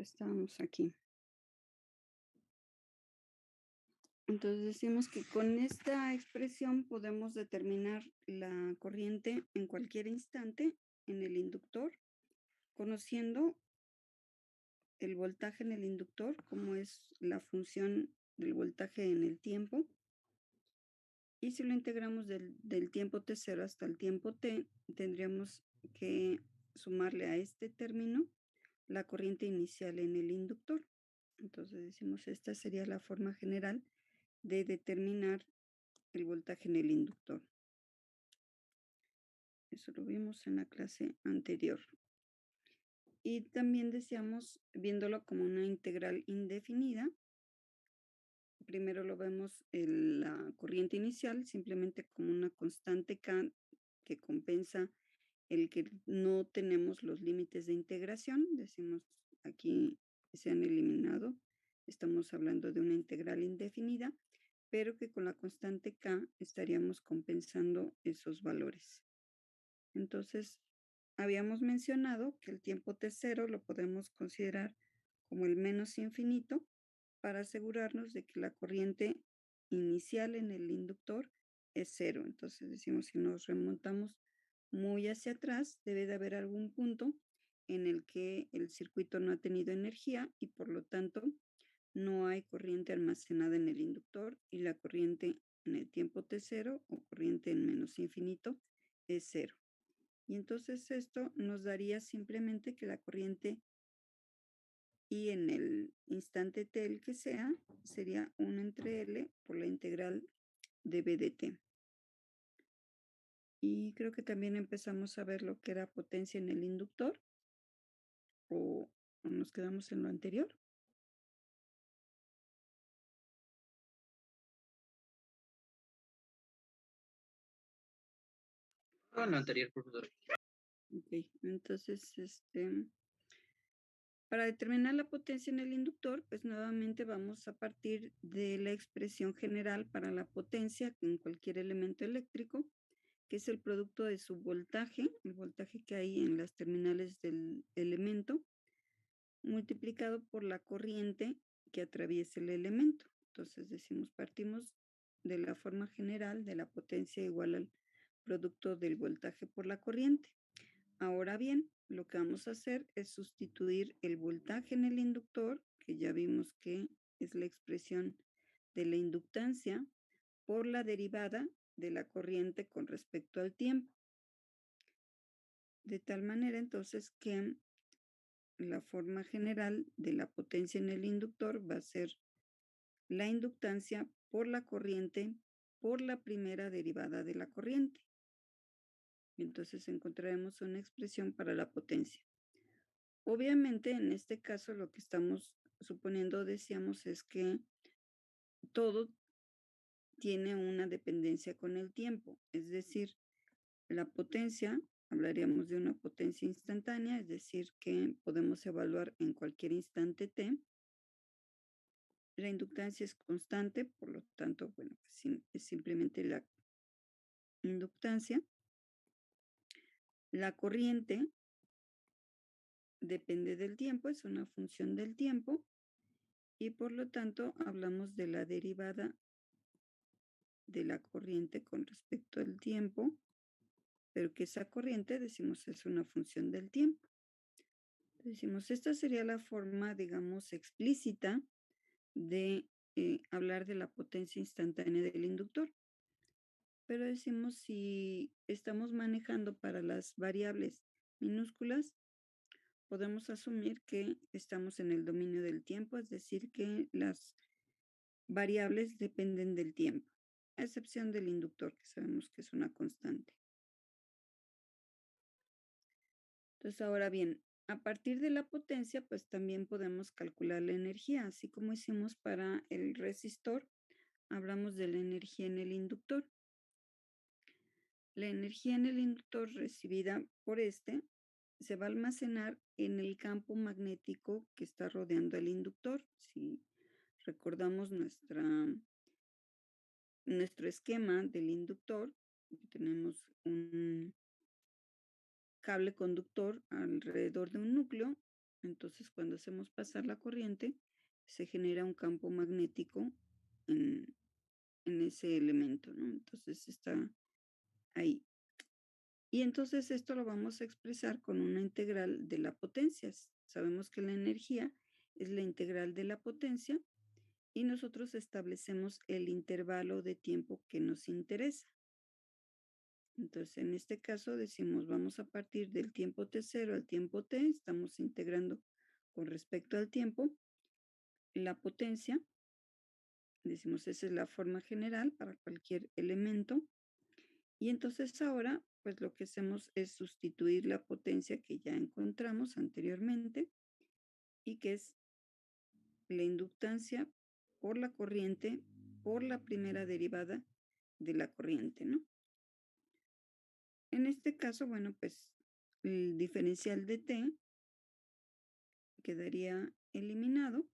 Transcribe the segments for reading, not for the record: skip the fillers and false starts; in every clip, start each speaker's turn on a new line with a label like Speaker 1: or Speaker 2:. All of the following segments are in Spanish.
Speaker 1: Estábamos aquí. Entonces decimos que con esta expresión podemos determinar la corriente en cualquier instante en el inductor, conociendo el voltaje en el inductor, como es la función del voltaje en el tiempo. Y si lo integramos del tiempo t0 hasta el tiempo t, tendríamos que sumarle a este término la corriente inicial en el inductor. Entonces decimos, esta sería la forma general de determinar el voltaje en el inductor. Eso lo vimos en la clase anterior. Y también decíamos, viéndolo como una integral indefinida, primero lo vemos en la corriente inicial simplemente como una constante K que compensa el que no tenemos los límites de integración. Decimos aquí se han eliminado. Estamos hablando de una integral indefinida, pero que con la constante K estaríamos compensando esos valores. Entonces, habíamos mencionado que el tiempo t0 lo podemos considerar como el menos infinito para asegurarnos de que la corriente inicial en el inductor es cero. Entonces decimos, si nos remontamos muy hacia atrás, debe de haber algún punto en el que el circuito no ha tenido energía y por lo tanto no hay corriente almacenada en el inductor y la corriente en el tiempo t0 o corriente en menos infinito es cero. Y entonces esto nos daría simplemente que la corriente y en el instante t el que sea, sería 1 entre L por la integral de B de t. Y creo que también empezamos a ver lo que era potencia en el inductor, o nos quedamos en lo anterior.
Speaker 2: Lo anterior, profesor.
Speaker 1: Ok, entonces, para determinar la potencia en el inductor, pues nuevamente vamos a partir de la expresión general para la potencia en cualquier elemento eléctrico, que es el producto de su voltaje, el voltaje que hay en las terminales del elemento, multiplicado por la corriente que atraviesa el elemento. Entonces decimos, partimos de la forma general de la potencia igual al producto del voltaje por la corriente. Ahora bien, lo que vamos a hacer es sustituir el voltaje en el inductor, que ya vimos que es la expresión de la inductancia, por la derivada de la corriente con respecto al tiempo. De tal manera entonces que la forma general de la potencia en el inductor va a ser la inductancia por la corriente por la primera derivada de la corriente. Entonces encontraremos una expresión para la potencia. Obviamente en este caso lo que estamos suponiendo, decíamos, es que todo tiene una dependencia con el tiempo, es decir, la potencia, hablaríamos de una potencia instantánea, es decir, que podemos evaluar en cualquier instante t. La inductancia es constante, por lo tanto, bueno, pues es simplemente la inductancia. La corriente depende del tiempo, es una función del tiempo, y por lo tanto hablamos de la derivada de la corriente con respecto al tiempo, pero que esa corriente, decimos, es una función del tiempo. Decimos, esta sería la forma, digamos, explícita de hablar de la potencia instantánea del inductor. Pero decimos, si estamos manejando para las variables minúsculas, podemos asumir que estamos en el dominio del tiempo, es decir, que las variables dependen del tiempo, a excepción del inductor, que sabemos que es una constante. Entonces, ahora bien, a partir de la potencia, pues también podemos calcular la energía, así como hicimos para el resistor, hablamos de la energía en el inductor. La energía en el inductor recibida por este se va a almacenar en el campo magnético que está rodeando el inductor. Si recordamos nuestro esquema del inductor, tenemos un cable conductor alrededor de un núcleo Entonces, cuando hacemos pasar la corriente, se genera un campo magnético en, en ese elemento, ¿no? Entonces está ahí. Y entonces esto lo vamos a expresar con una integral de la potencia. Sabemos que la energía es la integral de la potencia y nosotros establecemos el intervalo de tiempo que nos interesa. Entonces, en este caso decimos, vamos a partir del tiempo t0 al tiempo t, estamos integrando con respecto al tiempo la potencia, decimos, esa es la forma general para cualquier elemento. Y entonces ahora, pues lo que hacemos es sustituir la potencia que ya encontramos anteriormente y que es la inductancia por la corriente por la primera derivada de la corriente, ¿no? En este caso, bueno, pues el diferencial de t quedaría eliminado.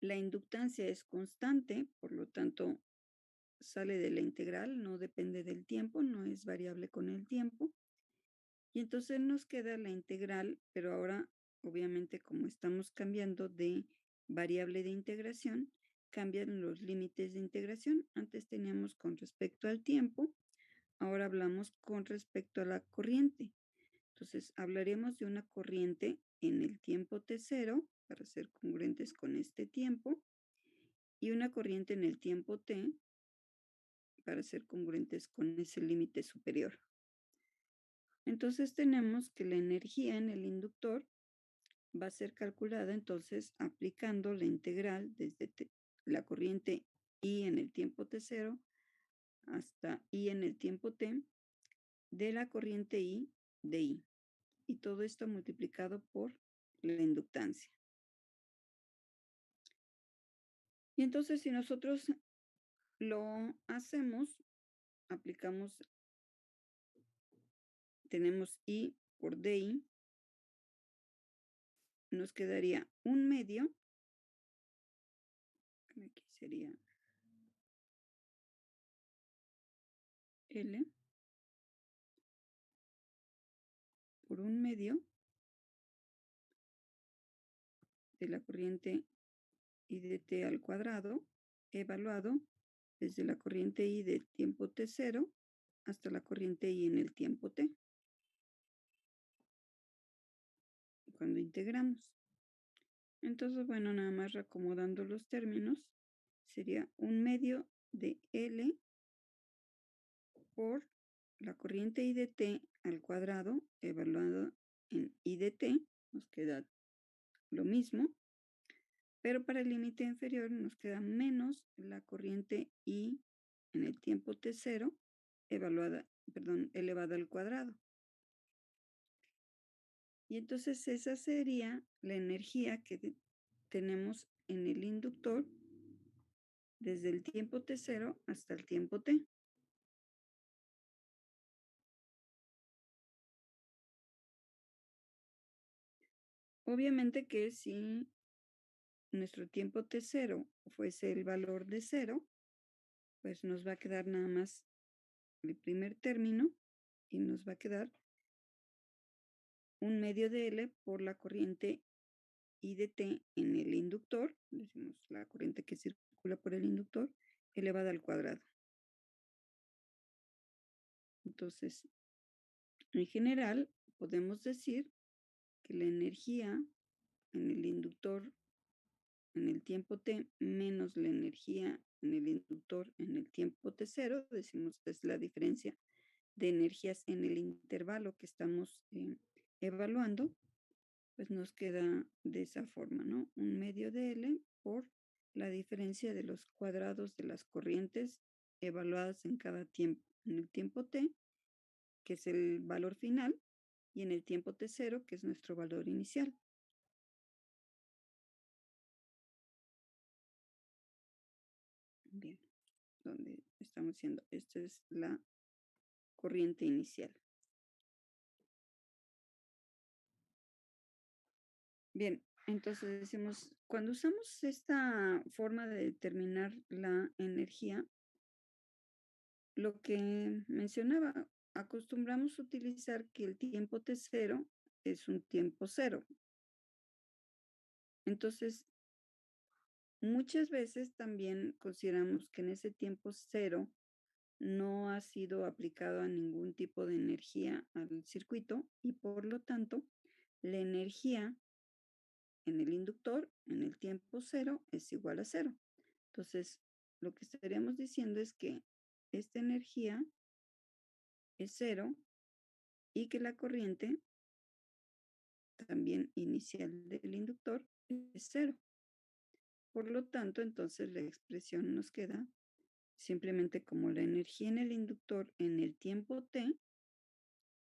Speaker 1: La inductancia es constante, por lo tanto, sale de la integral, no depende del tiempo, no es variable con el tiempo. Y entonces nos queda la integral, pero ahora, obviamente, como estamos cambiando de variable de integración, cambian los límites de integración. Antes teníamos con respecto al tiempo, ahora hablamos con respecto a la corriente. Entonces, hablaremos de una corriente en el tiempo t0 para ser congruentes con este tiempo y una corriente en el tiempo t para ser congruentes con ese límite superior. Entonces tenemos que la energía en el inductor va a ser calculada entonces aplicando la integral desde la corriente I en el tiempo t0 hasta I en el tiempo t de la corriente I de I. Y todo esto multiplicado por la inductancia. Y entonces si nosotros lo hacemos, aplicamos, tenemos I por DI, nos quedaría un medio, aquí sería L por un medio de la corriente I de t al cuadrado, evaluado desde la corriente I de tiempo t0 hasta la corriente I en el tiempo t, cuando integramos. Entonces, bueno, nada más reacomodando los términos, sería un medio de L por la corriente I de t al cuadrado, evaluado en I de t, nos queda lo mismo, pero para el límite inferior nos queda menos la corriente I en el tiempo t0, elevada al cuadrado. Y entonces esa sería la energía que tenemos en el inductor desde el tiempo t0 hasta el tiempo t. Obviamente que si nuestro tiempo t0 fuese el valor de 0, pues nos va a quedar nada más el primer término y nos va a quedar un medio de L por la corriente I de t en el inductor, decimos la corriente que circula por el inductor, elevada al cuadrado. Entonces, en general, podemos decir que la energía en el inductor en el tiempo t menos la energía en el inductor en el tiempo t0, decimos que es la diferencia de energías en el intervalo que estamos evaluando, pues nos queda de esa forma, ¿no? Un medio de L por la diferencia de los cuadrados de las corrientes evaluadas en cada tiempo. En el tiempo t, que es el valor final, y en el tiempo t0, que es nuestro valor inicial. Bien, donde estamos diciendo, esta es la corriente inicial. Bien, entonces decimos, cuando usamos esta forma de determinar la energía, lo que mencionaba, acostumbramos utilizar que el tiempo t0 es un tiempo cero. Entonces, muchas veces también consideramos que en ese tiempo cero no ha sido aplicado a ningún tipo de energía al circuito y por lo tanto la energía en el inductor en el tiempo cero es igual a cero. Entonces, lo que estaríamos diciendo es que esta energía es cero y que la corriente también inicial del inductor es cero. Por lo tanto, entonces la expresión nos queda simplemente como la energía en el inductor en el tiempo t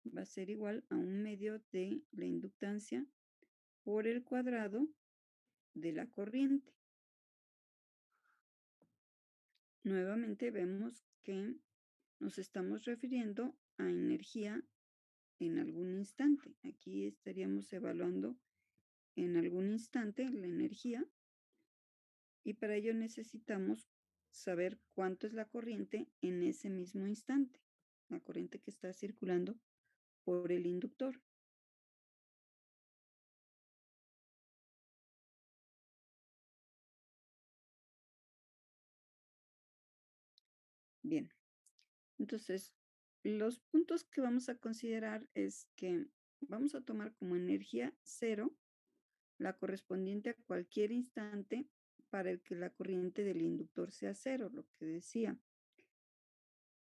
Speaker 1: va a ser igual a un medio de la inductancia por el cuadrado de la corriente. Nuevamente vemos que nos estamos refiriendo a energía en algún instante. Aquí estaríamos evaluando en algún instante la energía y para ello necesitamos saber cuánto es la corriente en ese mismo instante, la corriente que está circulando por el inductor. Bien, entonces los puntos que vamos a considerar es que vamos a tomar como energía cero la correspondiente a cualquier instante para el que la corriente del inductor sea cero, lo que decía.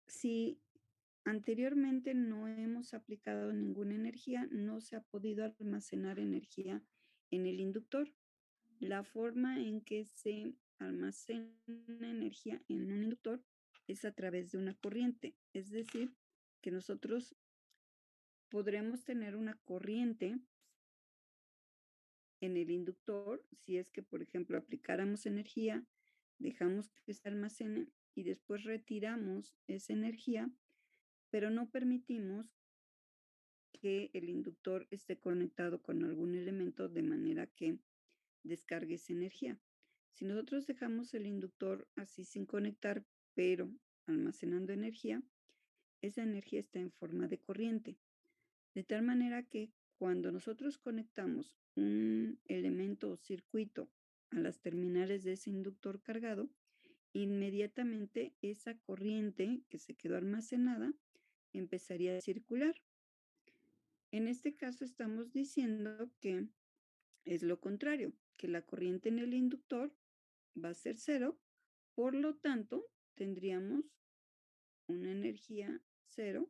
Speaker 1: Si anteriormente no hemos aplicado ninguna energía, no se ha podido almacenar energía en el inductor. La forma en que se almacena energía en un inductor es a través de una corriente, es decir, que nosotros podremos tener una corriente en el inductor si es que, por ejemplo, aplicáramos energía, dejamos que se almacene y después retiramos esa energía, pero no permitimos que el inductor esté conectado con algún elemento de manera que descargue esa energía. Si nosotros dejamos el inductor así sin conectar, pero almacenando energía, esa energía está en forma de corriente. De tal manera que cuando nosotros conectamos un elemento o circuito a las terminales de ese inductor cargado, inmediatamente esa corriente que se quedó almacenada empezaría a circular. En este caso estamos diciendo que es lo contrario, que la corriente en el inductor va a ser cero, por lo tanto tendríamos una energía cero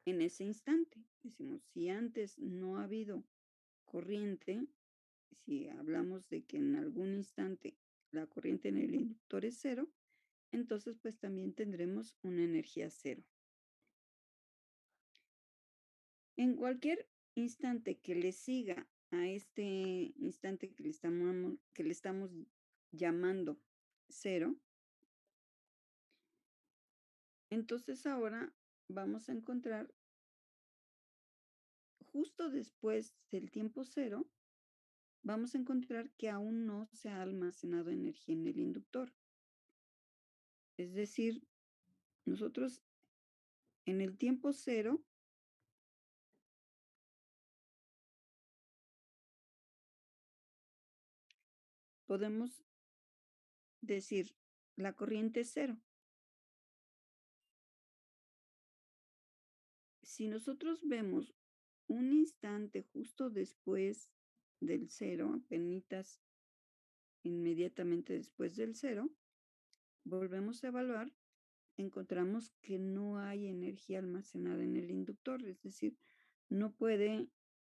Speaker 1: en ese instante. Decimos, si antes no ha habido corriente, si hablamos de que en algún instante la corriente en el inductor es cero, entonces pues también tendremos una energía cero. En cualquier instante que le siga a este instante que le estamos llamando cero, entonces ahora vamos a encontrar justo después del tiempo cero, vamos a encontrar que aún no se ha almacenado energía en el inductor. Es decir, nosotros en el tiempo cero podemos decir la corriente es cero. Si nosotros vemos un instante justo después del cero, apenas inmediatamente después del cero, volvemos a evaluar, encontramos que no hay energía almacenada en el inductor, es decir, no puede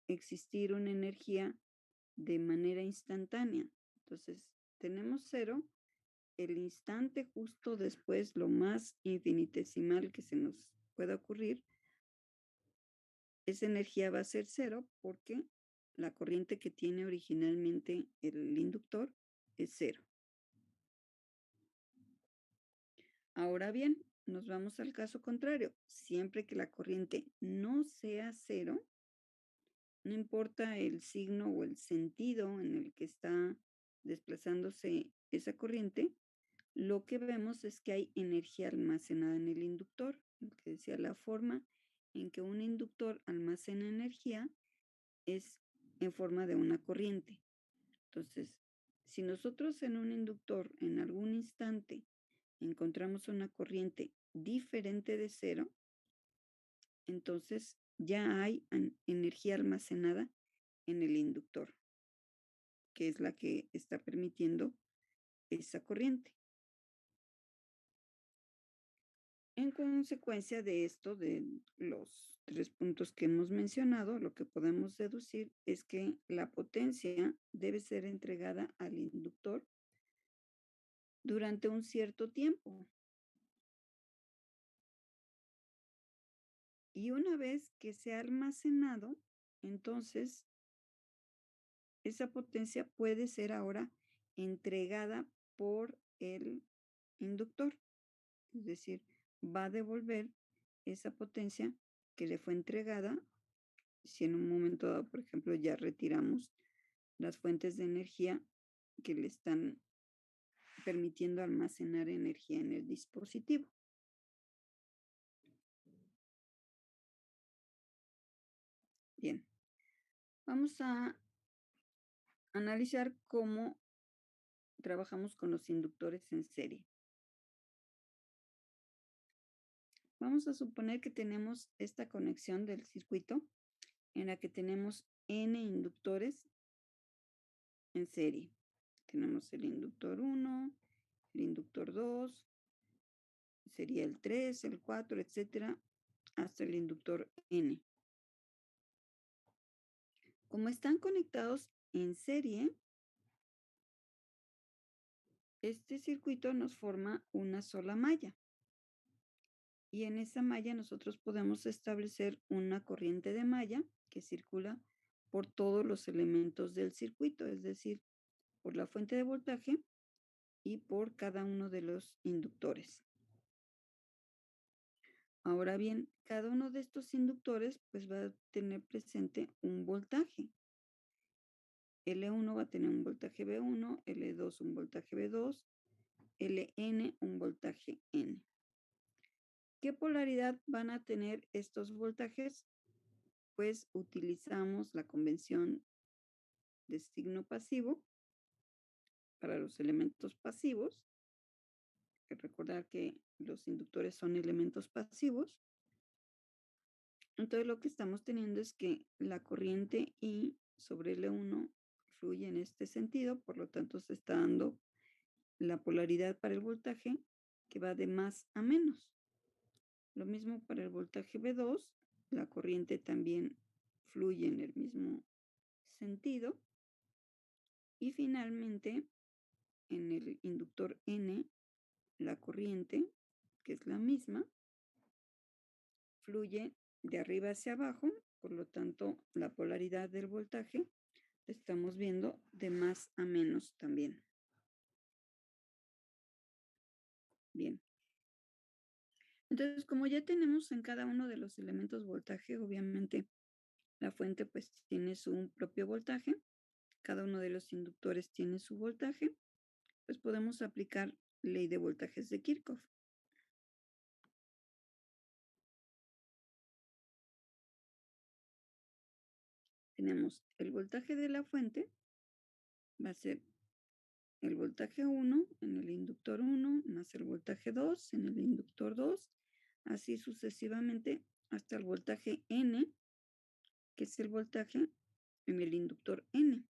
Speaker 1: existir una energía de manera instantánea. Entonces, tenemos cero, el instante justo después, lo más infinitesimal que se nos pueda ocurrir, esa energía va a ser cero porque la corriente que tiene originalmente el inductor es cero. Ahora bien, nos vamos al caso contrario. Siempre que la corriente no sea cero, no importa el signo o el sentido en el que está desplazándose esa corriente, lo que vemos es que hay energía almacenada en el inductor, lo que decía la forma en que un inductor almacena energía es en forma de una corriente. Entonces, si nosotros en un inductor en algún instante encontramos una corriente diferente de cero, entonces ya hay energía almacenada en el inductor, que es la que está permitiendo esa corriente. En consecuencia de esto, de los 3 puntos que hemos mencionado, lo que podemos deducir es que la potencia debe ser entregada al inductor durante un cierto tiempo. Y una vez que se ha almacenado, entonces esa potencia puede ser ahora entregada por el inductor. Es decir, va a devolver esa potencia que le fue entregada si en un momento dado, por ejemplo, ya retiramos las fuentes de energía que le están permitiendo almacenar energía en el dispositivo. Bien, vamos a analizar cómo trabajamos con los inductores en serie. Vamos a suponer que tenemos esta conexión del circuito en la que tenemos N inductores en serie. Tenemos el inductor 1, el inductor 2, sería el 3, el 4, etcétera, hasta el inductor N. Como están conectados en serie, este circuito nos forma una sola malla. Y en esa malla nosotros podemos establecer una corriente de malla que circula por todos los elementos del circuito, es decir, por la fuente de voltaje y por cada uno de los inductores. Ahora bien, cada uno de estos inductores pues va a tener presente un voltaje. L1 va a tener un voltaje V1, L2 un voltaje V2, Ln un voltaje N. ¿Qué polaridad van a tener estos voltajes? Pues utilizamos la convención de signo pasivo para los elementos pasivos. Hay que recordar que los inductores son elementos pasivos. Entonces lo que estamos teniendo es que la corriente I sobre L1 fluye en este sentido, por lo tanto se está dando la polaridad para el voltaje que va de más a menos. Lo mismo para el voltaje V2, la corriente también fluye en el mismo sentido. Y finalmente, en el inductor N, la corriente, que es la misma, fluye de arriba hacia abajo, por lo tanto, la polaridad del voltaje la estamos viendo de más a menos también. Bien. Entonces, como ya tenemos en cada uno de los elementos voltaje, obviamente la fuente pues tiene su propio voltaje, cada uno de los inductores tiene su voltaje, pues podemos aplicar ley de voltajes de Kirchhoff. Tenemos el voltaje de la fuente, va a ser el voltaje 1 en el inductor 1 más el voltaje 2 en el inductor 2, así sucesivamente hasta el voltaje N, que es el voltaje en el inductor N.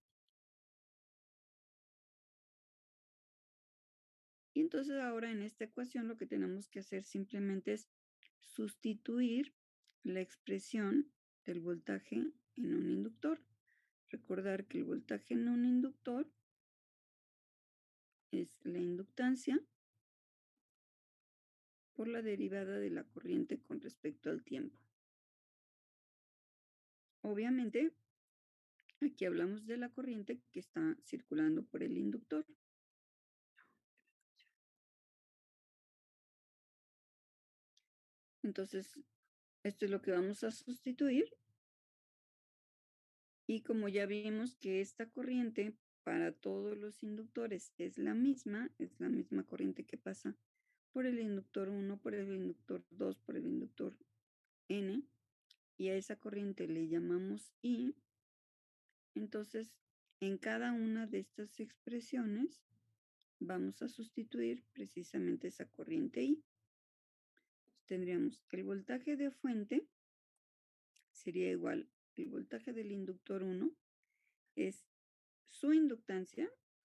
Speaker 1: Y entonces ahora en esta ecuación lo que tenemos que hacer simplemente es sustituir la expresión del voltaje en un inductor. Recordar que el voltaje en un inductor es la inductancia por la derivada de la corriente con respecto al tiempo. Obviamente, aquí hablamos de la corriente que está circulando por el inductor. Entonces, esto es lo que vamos a sustituir. Y como ya vimos que esta corriente para todos los inductores es la misma corriente que pasa por el inductor 1, por el inductor 2, por el inductor N, y a esa corriente le llamamos I, entonces en cada una de estas expresiones vamos a sustituir precisamente esa corriente I. Tendríamos el voltaje de fuente, sería igual, el voltaje del inductor 1 es su inductancia,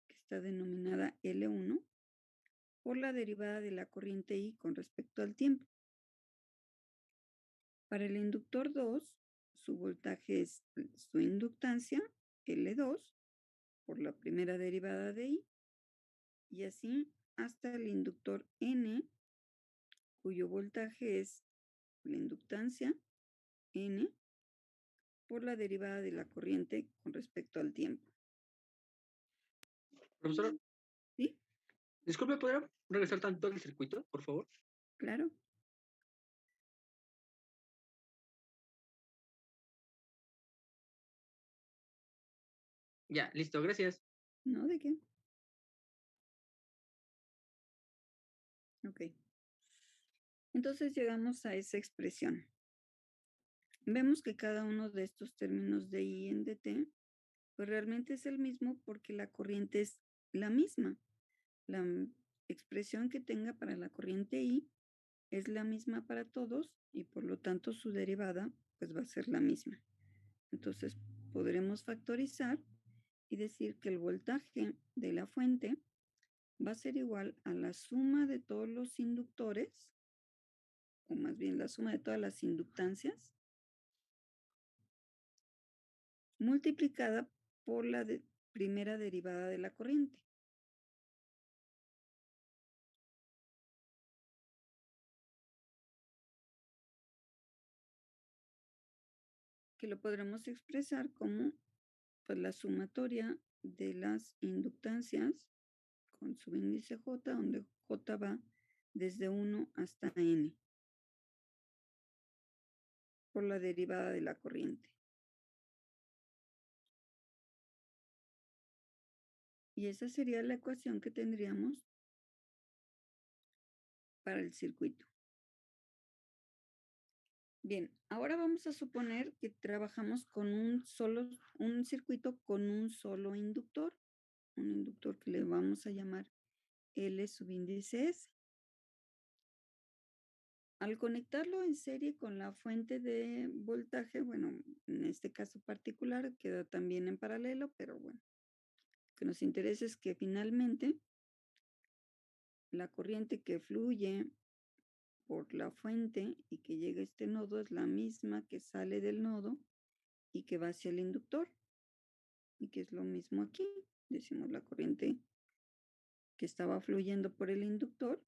Speaker 1: que está denominada L1, por la derivada de la corriente I con respecto al tiempo. Para el inductor 2, su voltaje es su inductancia, L2, por la primera derivada de I, y así hasta el inductor N, cuyo voltaje es la inductancia, N, por la derivada de la corriente con respecto al tiempo.
Speaker 2: Profesora,
Speaker 1: ¿Sí?
Speaker 2: disculpe, ¿podría regresar tanto al circuito, por favor?
Speaker 1: Claro.
Speaker 2: Ya, listo, gracias.
Speaker 1: ¿No? ¿De qué? Ok. Entonces llegamos a esa expresión. Vemos que cada uno de estos términos de I en dt, pues realmente es el mismo porque la corriente es la misma. La expresión que tenga para la corriente I es la misma para todos y por lo tanto su derivada pues va a ser la misma. Entonces podremos factorizar y decir que el voltaje de la fuente va a ser igual a la suma de todos los inductores, o más bien la suma de todas las inductancias, multiplicada por la primera derivada de la corriente. Que lo podremos expresar como pues, la sumatoria de las inductancias con su índice J, donde J va desde 1 hasta N, por la derivada de la corriente. Y esa sería la ecuación que tendríamos para el circuito. Bien, ahora vamos a suponer que trabajamos con un circuito con un solo inductor, un inductor que le vamos a llamar L subíndice S. Al conectarlo en serie con la fuente de voltaje, bueno, en este caso particular queda también en paralelo, pero bueno, lo que nos interesa es que finalmente la corriente que fluye por la fuente y que llega a este nodo es la misma que sale del nodo y que va hacia el inductor. Y que es lo mismo aquí. Decimos la corriente que estaba fluyendo por el inductor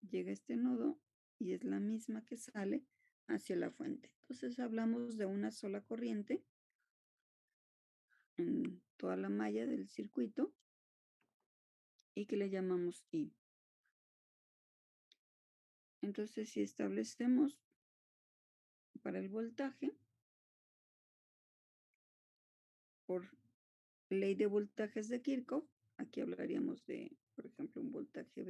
Speaker 1: llega a este nodo y es la misma que sale hacia la fuente. Entonces hablamos de una sola corriente en toda la malla del circuito y que le llamamos I. Entonces, si establecemos para el voltaje, por ley de voltajes de Kirchhoff, aquí hablaríamos de, por ejemplo, un voltaje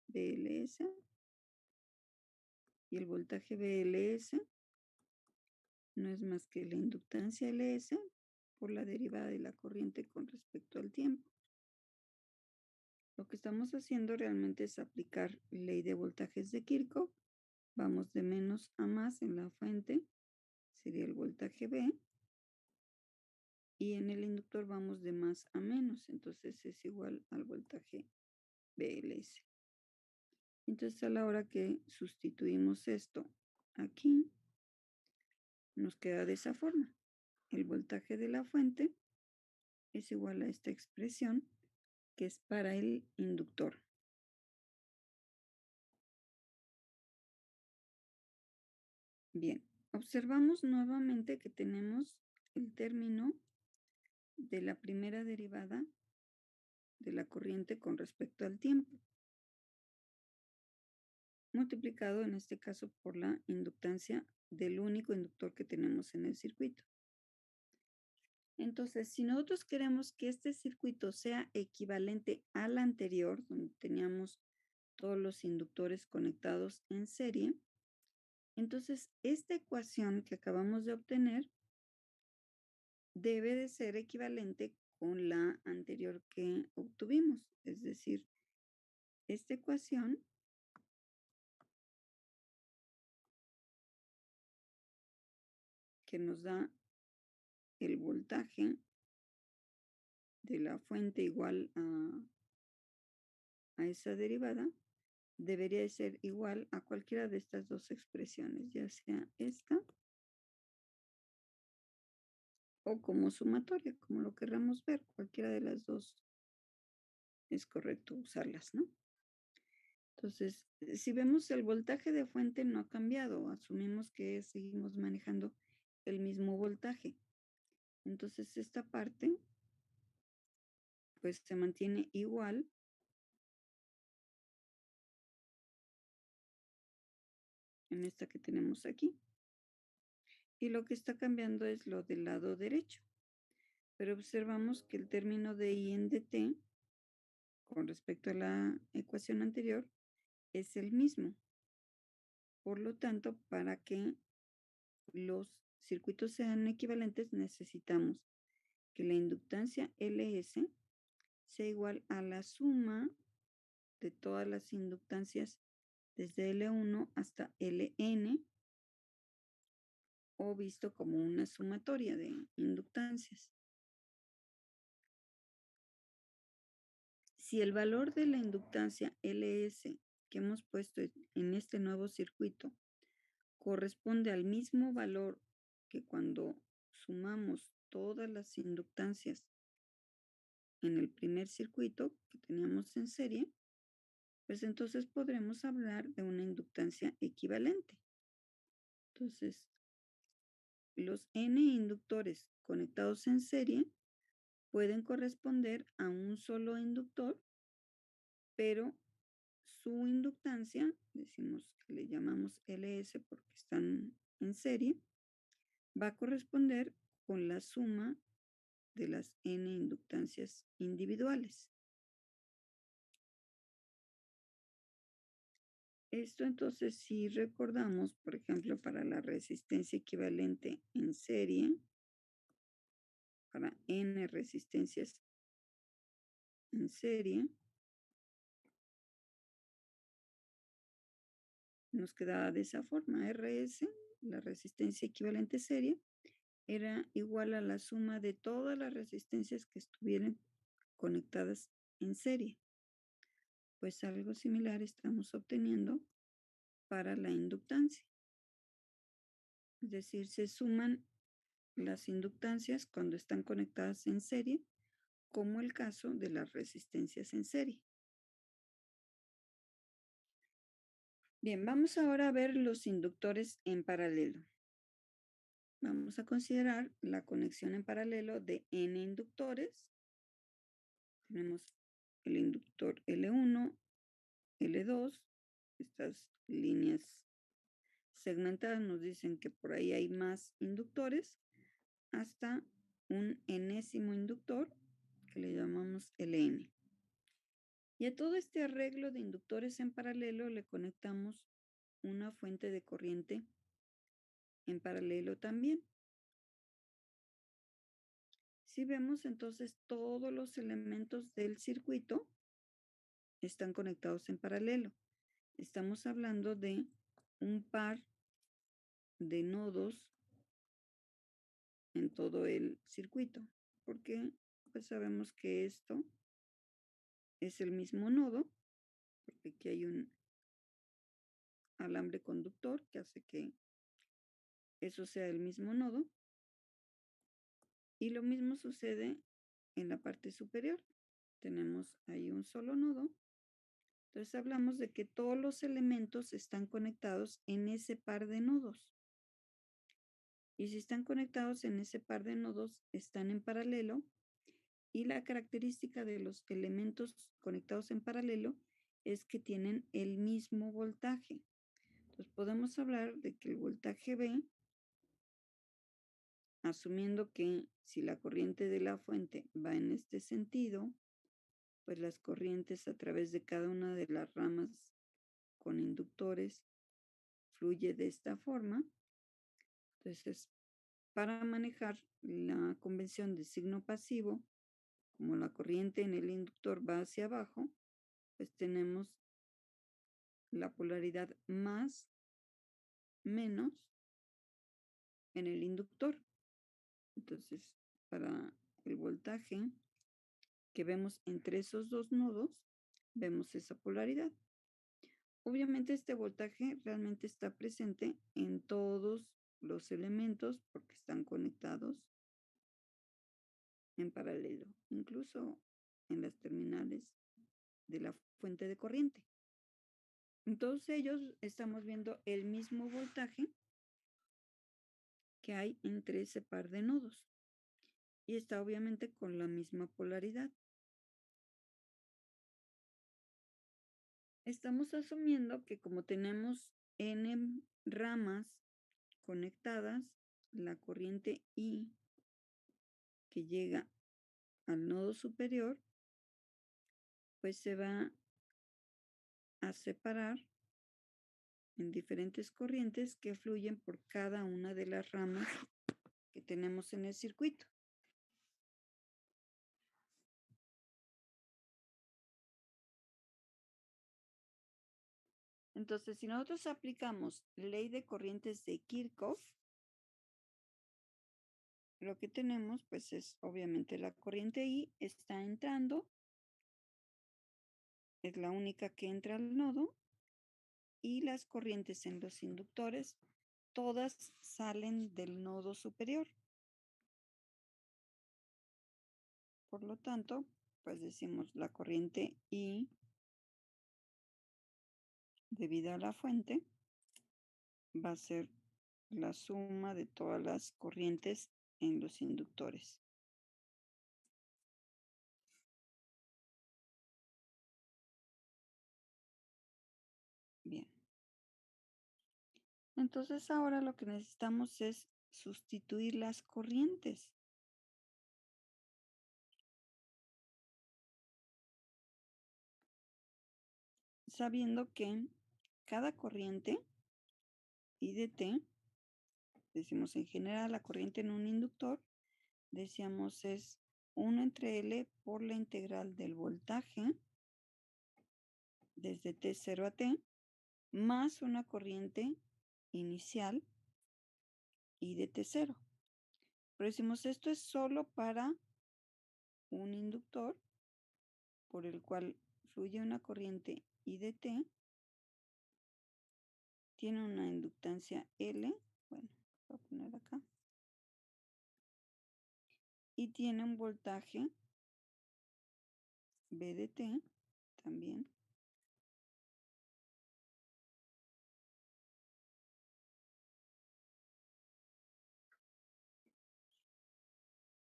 Speaker 1: BLS, y el voltaje BLS no es más que la inductancia LS por la derivada de la corriente con respecto al tiempo. Lo que estamos haciendo realmente es aplicar ley de voltajes de Kirchhoff. Vamos de menos a más en la fuente, sería el voltaje B. Y en el inductor vamos de más a menos, entonces es igual al voltaje BLS. Entonces a la hora que sustituimos esto aquí, nos queda de esa forma. El voltaje de la fuente es igual a esta expresión que es para el inductor. Bien, observamos nuevamente que tenemos el término de la primera derivada de la corriente con respecto al tiempo, multiplicado en este caso por la inductancia del único inductor que tenemos en el circuito. Entonces, si nosotros queremos que este circuito sea equivalente al anterior, donde teníamos todos los inductores conectados en serie, Entonces, esta ecuación que acabamos de obtener debe de ser equivalente con la anterior que obtuvimos. Es decir, esta ecuación que nos da el voltaje de la fuente igual a esa derivada, debería de ser igual a cualquiera de estas dos expresiones, ya sea esta o como sumatoria, como lo querramos ver. Cualquiera de las dos es correcto usarlas, ¿no? Entonces, si vemos el voltaje de fuente no ha cambiado, asumimos que seguimos manejando el mismo voltaje. Entonces, esta parte pues se mantiene igual en esta que tenemos aquí. Y lo que está cambiando es lo del lado derecho. Pero observamos que el término de I en dt con respecto a la ecuación anterior es el mismo. Por lo tanto, para que los circuitos sean equivalentes, necesitamos que la inductancia Ls sea igual a la suma de todas las inductancias desde L1 hasta Ln, o visto como una sumatoria de inductancias. Si el valor de la inductancia Ls que hemos puesto en este nuevo circuito corresponde al mismo valor que cuando sumamos todas las inductancias en el primer circuito que teníamos en serie, pues entonces podremos hablar de una inductancia equivalente. Entonces, los N inductores conectados en serie pueden corresponder a un solo inductor, pero su inductancia, decimos que le llamamos Ls porque están en serie, va a corresponder con la suma de las N inductancias individuales. Esto entonces, si recordamos, por ejemplo, para la resistencia equivalente en serie, para N resistencias en serie, nos quedaba de esa forma. RS, la resistencia equivalente serie, era igual a la suma de todas las resistencias que estuvieran conectadas en serie. Pues algo similar estamos obteniendo para la inductancia. Es decir, se suman las inductancias cuando están conectadas en serie, como el caso de las resistencias en serie. Bien, vamos ahora a ver los inductores en paralelo. Vamos a considerar la conexión en paralelo de N inductores. Tenemos el inductor L1, L2. Estas líneas segmentadas nos dicen que por ahí hay más inductores, hasta un enésimo inductor que le llamamos Ln. Y a todo este arreglo de inductores en paralelo le conectamos una fuente de corriente en paralelo también. Si vemos entonces todos los elementos del circuito están conectados en paralelo. Estamos hablando de un par de nodos en todo el circuito, porque pues sabemos que esto es el mismo nodo, porque aquí hay un alambre conductor que hace que eso sea el mismo nodo. Y lo mismo sucede en la parte superior. Tenemos ahí un solo nodo. Entonces hablamos de que todos los elementos están conectados en ese par de nodos. Y si están conectados en ese par de nodos, están en paralelo. Y la característica de los elementos conectados en paralelo es que tienen el mismo voltaje. Entonces podemos hablar de que el voltaje V, asumiendo que si la corriente de la fuente va en este sentido, pues las corrientes a través de cada una de las ramas con inductores fluye de esta forma. Entonces, para manejar la convención de signo pasivo, como la corriente en el inductor va hacia abajo, pues tenemos la polaridad más, menos en el inductor. Entonces, para el voltaje que vemos entre esos dos nodos, vemos esa polaridad. Obviamente este voltaje realmente está presente en todos los elementos porque están conectados en paralelo, incluso en las terminales de la fuente de corriente. En todos ellos estamos viendo el mismo voltaje que hay entre ese par de nodos y está obviamente con la misma polaridad. Estamos asumiendo que como tenemos n ramas conectadas, la corriente I que llega al nodo superior, pues se va a separar en diferentes corrientes que fluyen por cada una de las ramas que tenemos en el circuito. Entonces, si nosotros aplicamos ley de corrientes de Kirchhoff, lo que tenemos pues es obviamente la corriente I está entrando, es la única que entra al nodo, y las corrientes en los inductores todas salen del nodo superior. Por lo tanto, pues decimos la corriente I debida a la fuente va a ser la suma de todas las corrientes en los inductores. Bien. Entonces ahora lo que necesitamos es sustituir las corrientes. Sabiendo que cada corriente I de T, decimos en general la corriente en un inductor, decíamos es 1 entre L por la integral del voltaje desde T0 a T, más una corriente inicial I de T0. Pero decimos esto es solo para un inductor por el cual fluye una corriente I de T, tiene una inductancia L, bueno, voy a poner acá, y tiene un voltaje B de T también.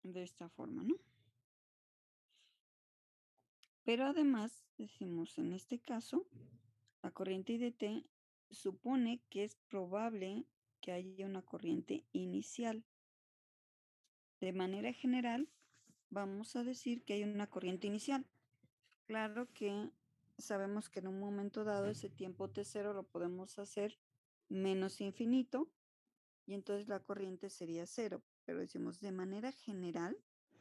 Speaker 1: De esta forma, ¿no? Pero además, decimos en este caso, la corriente I de T supone que es probable que haya una corriente inicial. De manera general, vamos a decir que hay una corriente inicial. Claro que sabemos que en un momento dado ese tiempo T0 lo podemos hacer menos infinito y entonces la corriente sería cero. Pero decimos de manera general,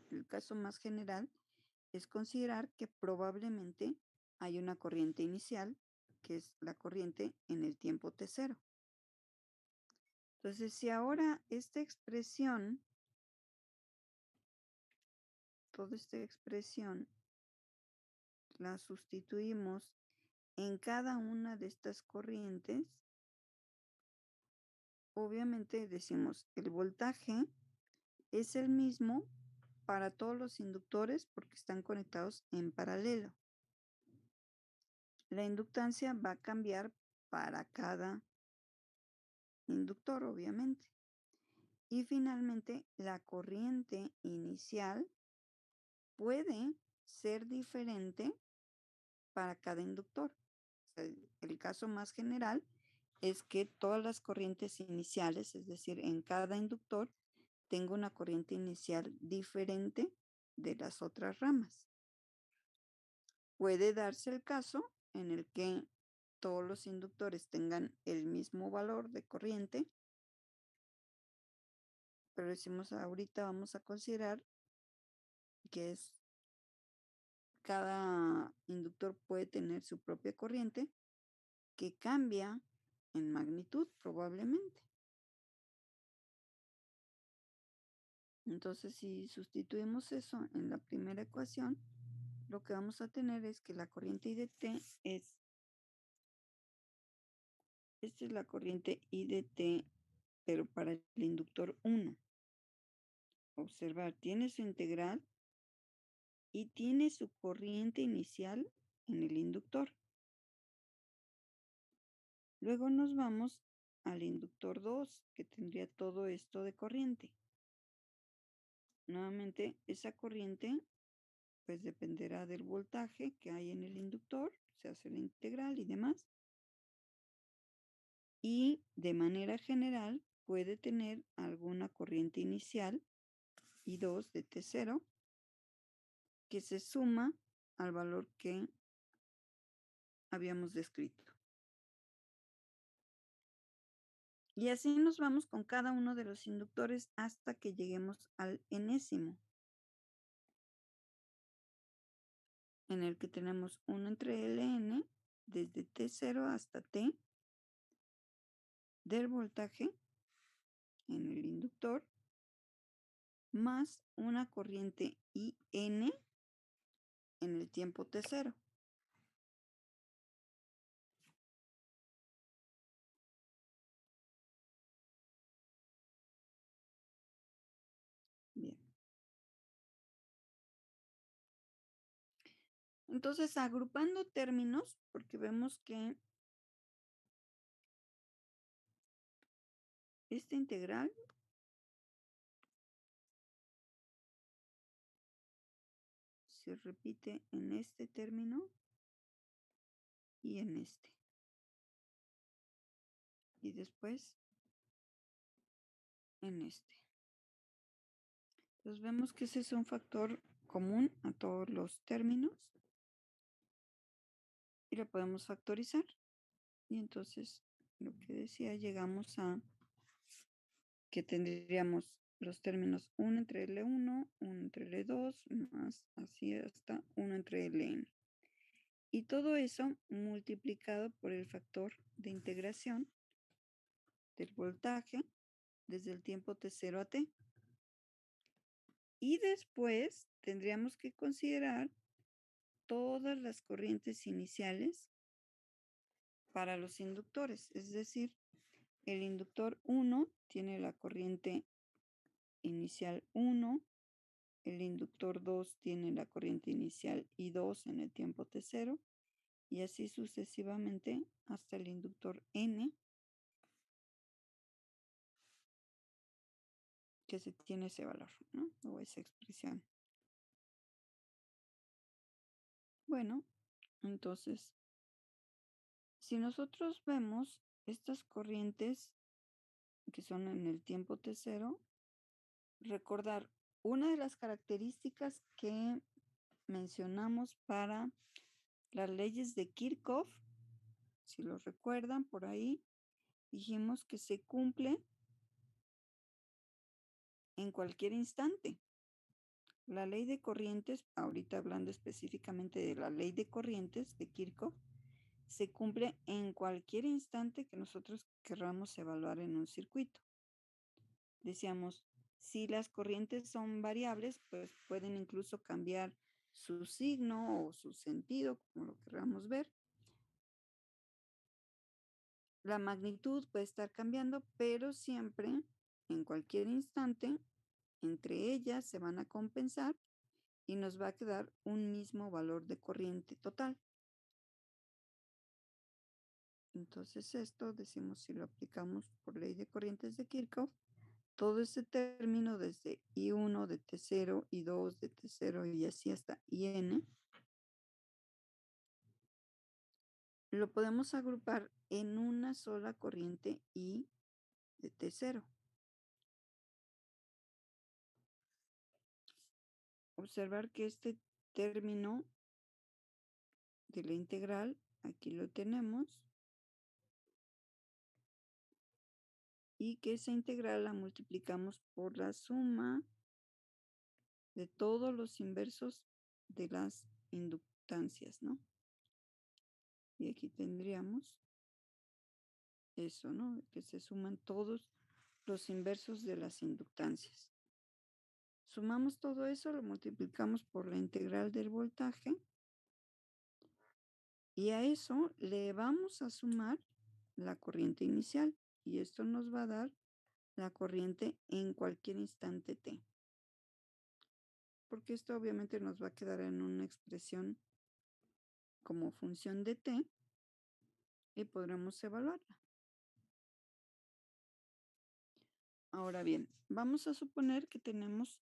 Speaker 1: el caso más general es considerar que probablemente hay una corriente inicial, que es la corriente en el tiempo T0. Entonces, si ahora esta expresión, toda esta expresión, la sustituimos en cada una de estas corrientes, obviamente decimos el voltaje es el mismo para todos los inductores porque están conectados en paralelo. La inductancia va a cambiar para cada inductor, obviamente. Y finalmente, la corriente inicial puede ser diferente para cada inductor. O sea, el caso más general es que todas las corrientes iniciales, es decir, en cada inductor, tengo una corriente inicial diferente de las otras ramas. Puede darse el caso en el que todos los inductores tengan el mismo valor de corriente, pero decimos ahorita vamos a considerar que cada inductor puede tener su propia corriente que cambia en magnitud probablemente. Entonces, si sustituimos eso en la primera ecuación, lo que vamos a tener es que la corriente I de T esta es la corriente I de T, pero para el inductor 1. Observar, tiene su integral y tiene su corriente inicial en el inductor. Luego nos vamos al inductor 2, que tendría todo esto de corriente. Nuevamente, esa corriente pues dependerá del voltaje que hay en el inductor, se hace la integral y demás. Y de manera general puede tener alguna corriente inicial I2 de T0 que se suma al valor que habíamos descrito. Y así nos vamos con cada uno de los inductores hasta que lleguemos al enésimo, en el que tenemos 1 entre Ln desde T0 hasta T del voltaje en el inductor más una corriente IN en el tiempo T0. Bien. Entonces, agrupando términos, porque vemos que esta integral se repite en este término y en este. Y después en este. Entonces vemos que ese es un factor común a todos los términos y lo podemos factorizar. Y entonces, lo que decía, llegamos a que tendríamos los términos 1 entre L1, 1 entre L2, más así hasta 1 entre Ln. Y todo eso multiplicado por el factor de integración del voltaje desde el tiempo T0 a T. Y después tendríamos que considerar todas las corrientes iniciales para los inductores. Es decir, el inductor 1 tiene la corriente inicial 1, el inductor 2 tiene la corriente inicial I2 en el tiempo T0 y así sucesivamente hasta el inductor N, que se tiene ese valor, ¿no? O esa expresión. Bueno, entonces, si nosotros vemos estas corrientes que son en el tiempo T0, recordar una de las características que mencionamos para las leyes de Kirchhoff, si lo recuerdan por ahí, dijimos que se cumple en cualquier instante. La ley de corrientes, ahorita hablando específicamente de la ley de corrientes de Kirchhoff, se cumple en cualquier instante que nosotros querramos evaluar en un circuito. Decíamos, si las corrientes son variables, pues pueden incluso cambiar su signo o su sentido, como lo queramos ver. La magnitud puede estar cambiando, pero siempre, en cualquier instante, entre ellas se van a compensar y nos va a quedar un mismo valor de corriente total. Entonces esto, decimos, si lo aplicamos por ley de corrientes de Kirchhoff, todo ese término desde I1 de T0, I2 de T0 y así hasta IN, lo podemos agrupar en una sola corriente I de T0. Observar que este término de la integral Aquí lo tenemos. Y que esa integral la multiplicamos por la suma de todos los inversos de las inductancias, ¿no? Y aquí tendríamos eso, ¿no? Que se suman todos los inversos de las inductancias. Sumamos todo eso, lo multiplicamos por la integral del voltaje. Y a eso le vamos a sumar la corriente inicial. Y esto nos va a dar la corriente en cualquier instante t. Porque esto obviamente nos va a quedar en una expresión como función de t y podremos evaluarla. Ahora bien, vamos a suponer que tenemos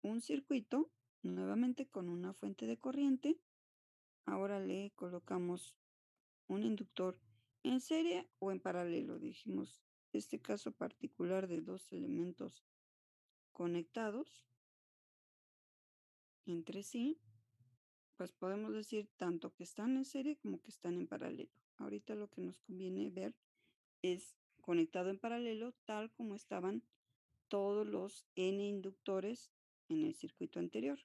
Speaker 1: un circuito nuevamente con una fuente de corriente. Ahora le colocamos un inductor en serie o en paralelo. Dijimos, este caso particular de dos elementos conectados entre sí, pues podemos decir tanto que están en serie como que están en paralelo. Ahorita lo que nos conviene ver es conectado en paralelo tal como estaban todos los N inductores en el circuito anterior.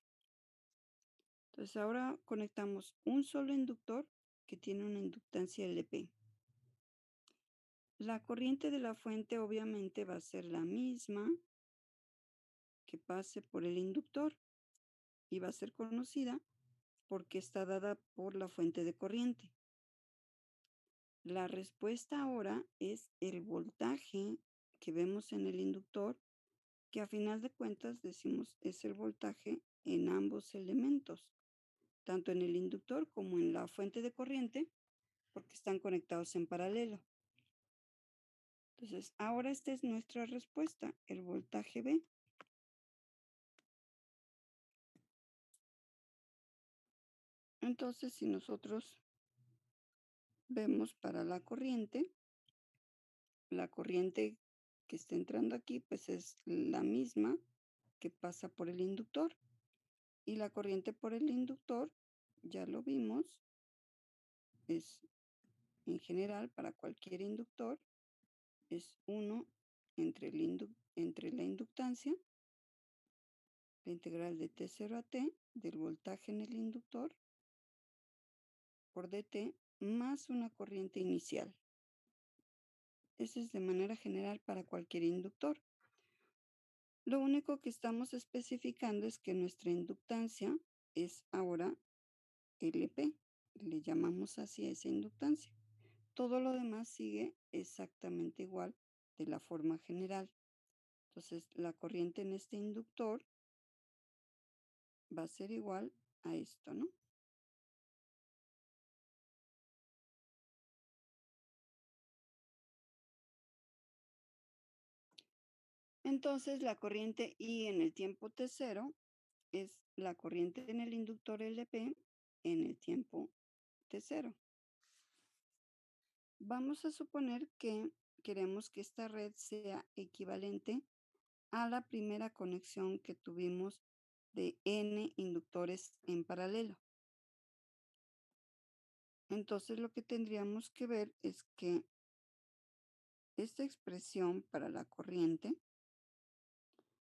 Speaker 1: Entonces ahora conectamos un solo inductor que tiene una inductancia LP. La corriente de la fuente obviamente va a ser la misma que pase por el inductor y va a ser conocida porque está dada por la fuente de corriente. La respuesta ahora es el voltaje que vemos en el inductor, que a final de cuentas decimos es el voltaje en ambos elementos, tanto en el inductor como en la fuente de corriente, porque están conectados en paralelo. Entonces, ahora esta es nuestra respuesta, el voltaje B. Entonces, si nosotros vemos para la corriente que está entrando aquí, pues es la misma que pasa por el inductor. Y la corriente por el inductor, ya lo vimos, es en general para cualquier inductor, es 1 entre la inductancia, la integral de T0 a T del voltaje en el inductor por dt más una corriente inicial. Eso es de manera general para cualquier inductor. Lo único que estamos especificando es que nuestra inductancia es ahora LP. Le llamamos así a esa inductancia. Todo lo demás sigue exactamente igual de la forma general. Entonces, la corriente en este inductor va a ser igual a esto, ¿no? Entonces, la corriente I en el tiempo T0 es la corriente en el inductor LP en el tiempo T0. Vamos a suponer que queremos que esta red sea equivalente a la primera conexión que tuvimos de N inductores en paralelo. Entonces lo que tendríamos que ver es que esta expresión para la corriente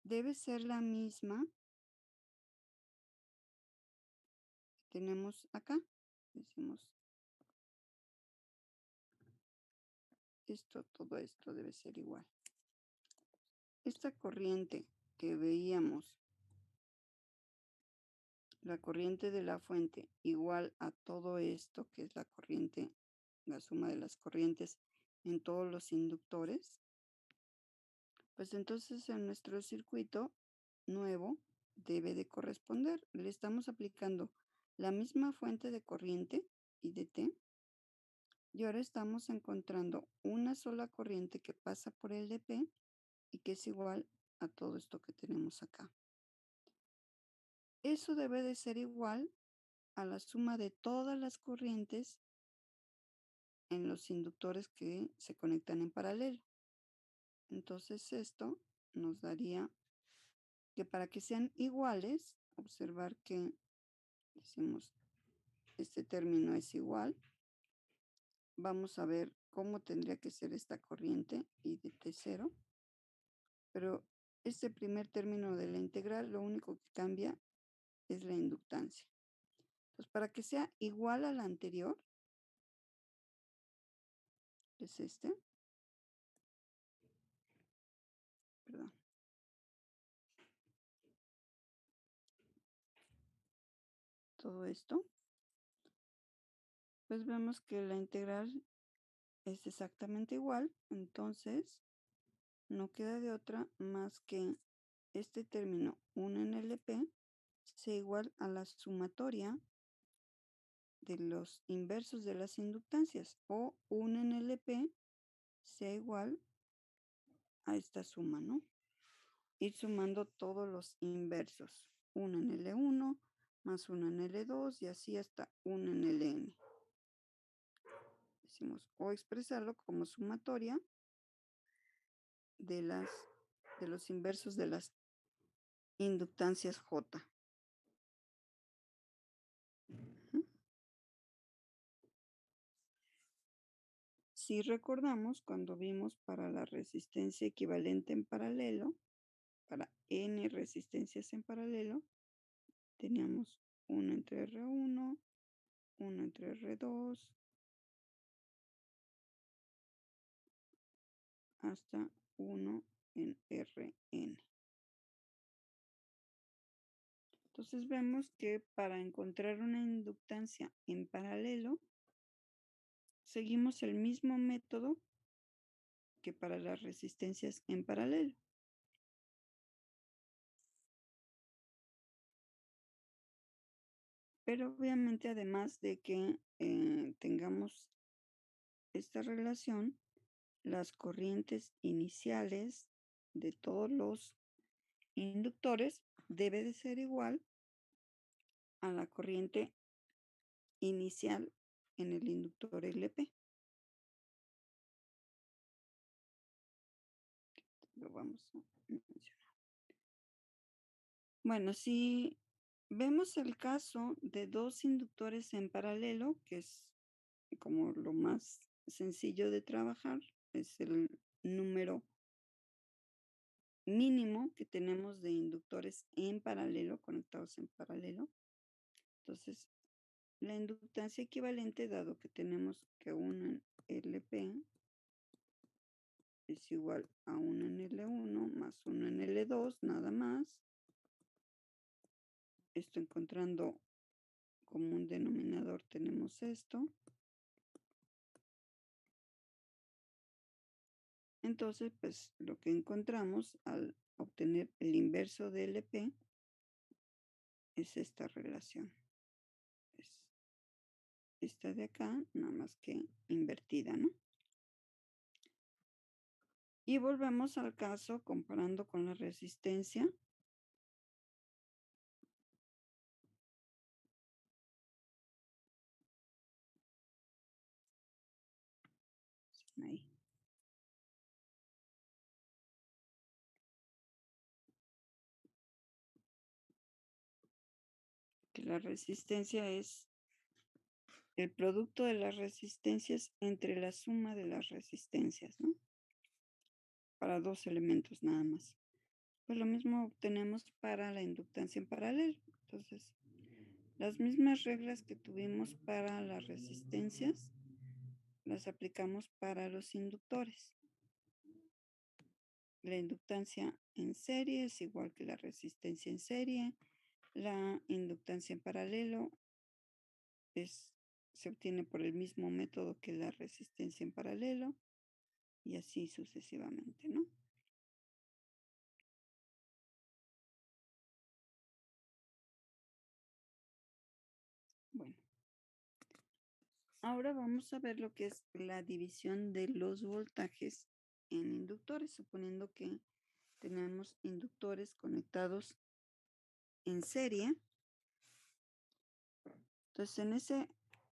Speaker 1: debe ser la misma que tenemos acá. Decimos esto, todo esto debe ser igual. Esta corriente que veíamos, la corriente de la fuente igual a todo esto, que es la corriente, la suma de las corrientes en todos los inductores, pues entonces en nuestro circuito nuevo debe de corresponder. Le estamos aplicando la misma fuente de corriente, I de T, y ahora estamos encontrando una sola corriente que pasa por el dp y que es igual a todo esto que tenemos acá. Eso debe de ser igual a la suma de todas las corrientes en los inductores que se conectan en paralelo. Entonces esto nos daría que para que sean iguales, observar que decimos este término es igual. Vamos a ver cómo tendría que ser esta corriente I de T0. Pero este primer término de la integral, lo único que cambia es la inductancia. Entonces, para que sea igual a la anterior, es este, perdón. Todo esto, pues vemos que la integral es exactamente igual, entonces no queda de otra más que este término 1 en LP sea igual a la sumatoria de los inversos de las inductancias, o 1 en LP sea igual a esta suma, ¿no? Ir sumando todos los inversos, 1 en L1 más 1 en L2 y así hasta 1 en Ln. Decimos, o expresarlo como sumatoria de los inversos de las inductancias J. Si recordamos, cuando vimos para la resistencia equivalente en paralelo, para n resistencias en paralelo, teníamos 1 entre R1, 1 entre R2, hasta 1 en Rn. Entonces vemos que para encontrar una inductancia en paralelo, seguimos el mismo método que para las resistencias en paralelo. Pero obviamente, además de que tengamos esta relación, las corrientes iniciales de todos los inductores debe de ser igual a la corriente inicial en el inductor LP. Lo vamos a mencionar. Bueno, si vemos el caso de dos inductores en paralelo, que es como lo más sencillo de trabajar, es el número mínimo que tenemos de inductores en paralelo, conectados en paralelo. Entonces, la inductancia equivalente, dado que tenemos que 1 en LP es igual a 1 en L1 más 1 en L2, nada más. Esto encontrando como un denominador tenemos esto. Entonces, pues lo que encontramos al obtener el inverso de LP es esta relación. Es esta de acá, nada más que invertida, ¿no? Y volvemos al caso comparando con la resistencia. Ahí. Que la resistencia es el producto de las resistencias entre la suma de las resistencias, ¿no? Para dos elementos nada más. Pues lo mismo obtenemos para la inductancia en paralelo. Entonces, las mismas reglas que tuvimos para las resistencias, las aplicamos para los inductores. La inductancia en serie es igual que la resistencia en serie. La inductancia en paralelo se obtiene por el mismo método que la resistencia en paralelo y así sucesivamente, ¿no? Bueno, ahora vamos a ver lo que es la división de los voltajes en inductores, suponiendo que tenemos inductores conectados en serie. Entonces, en ese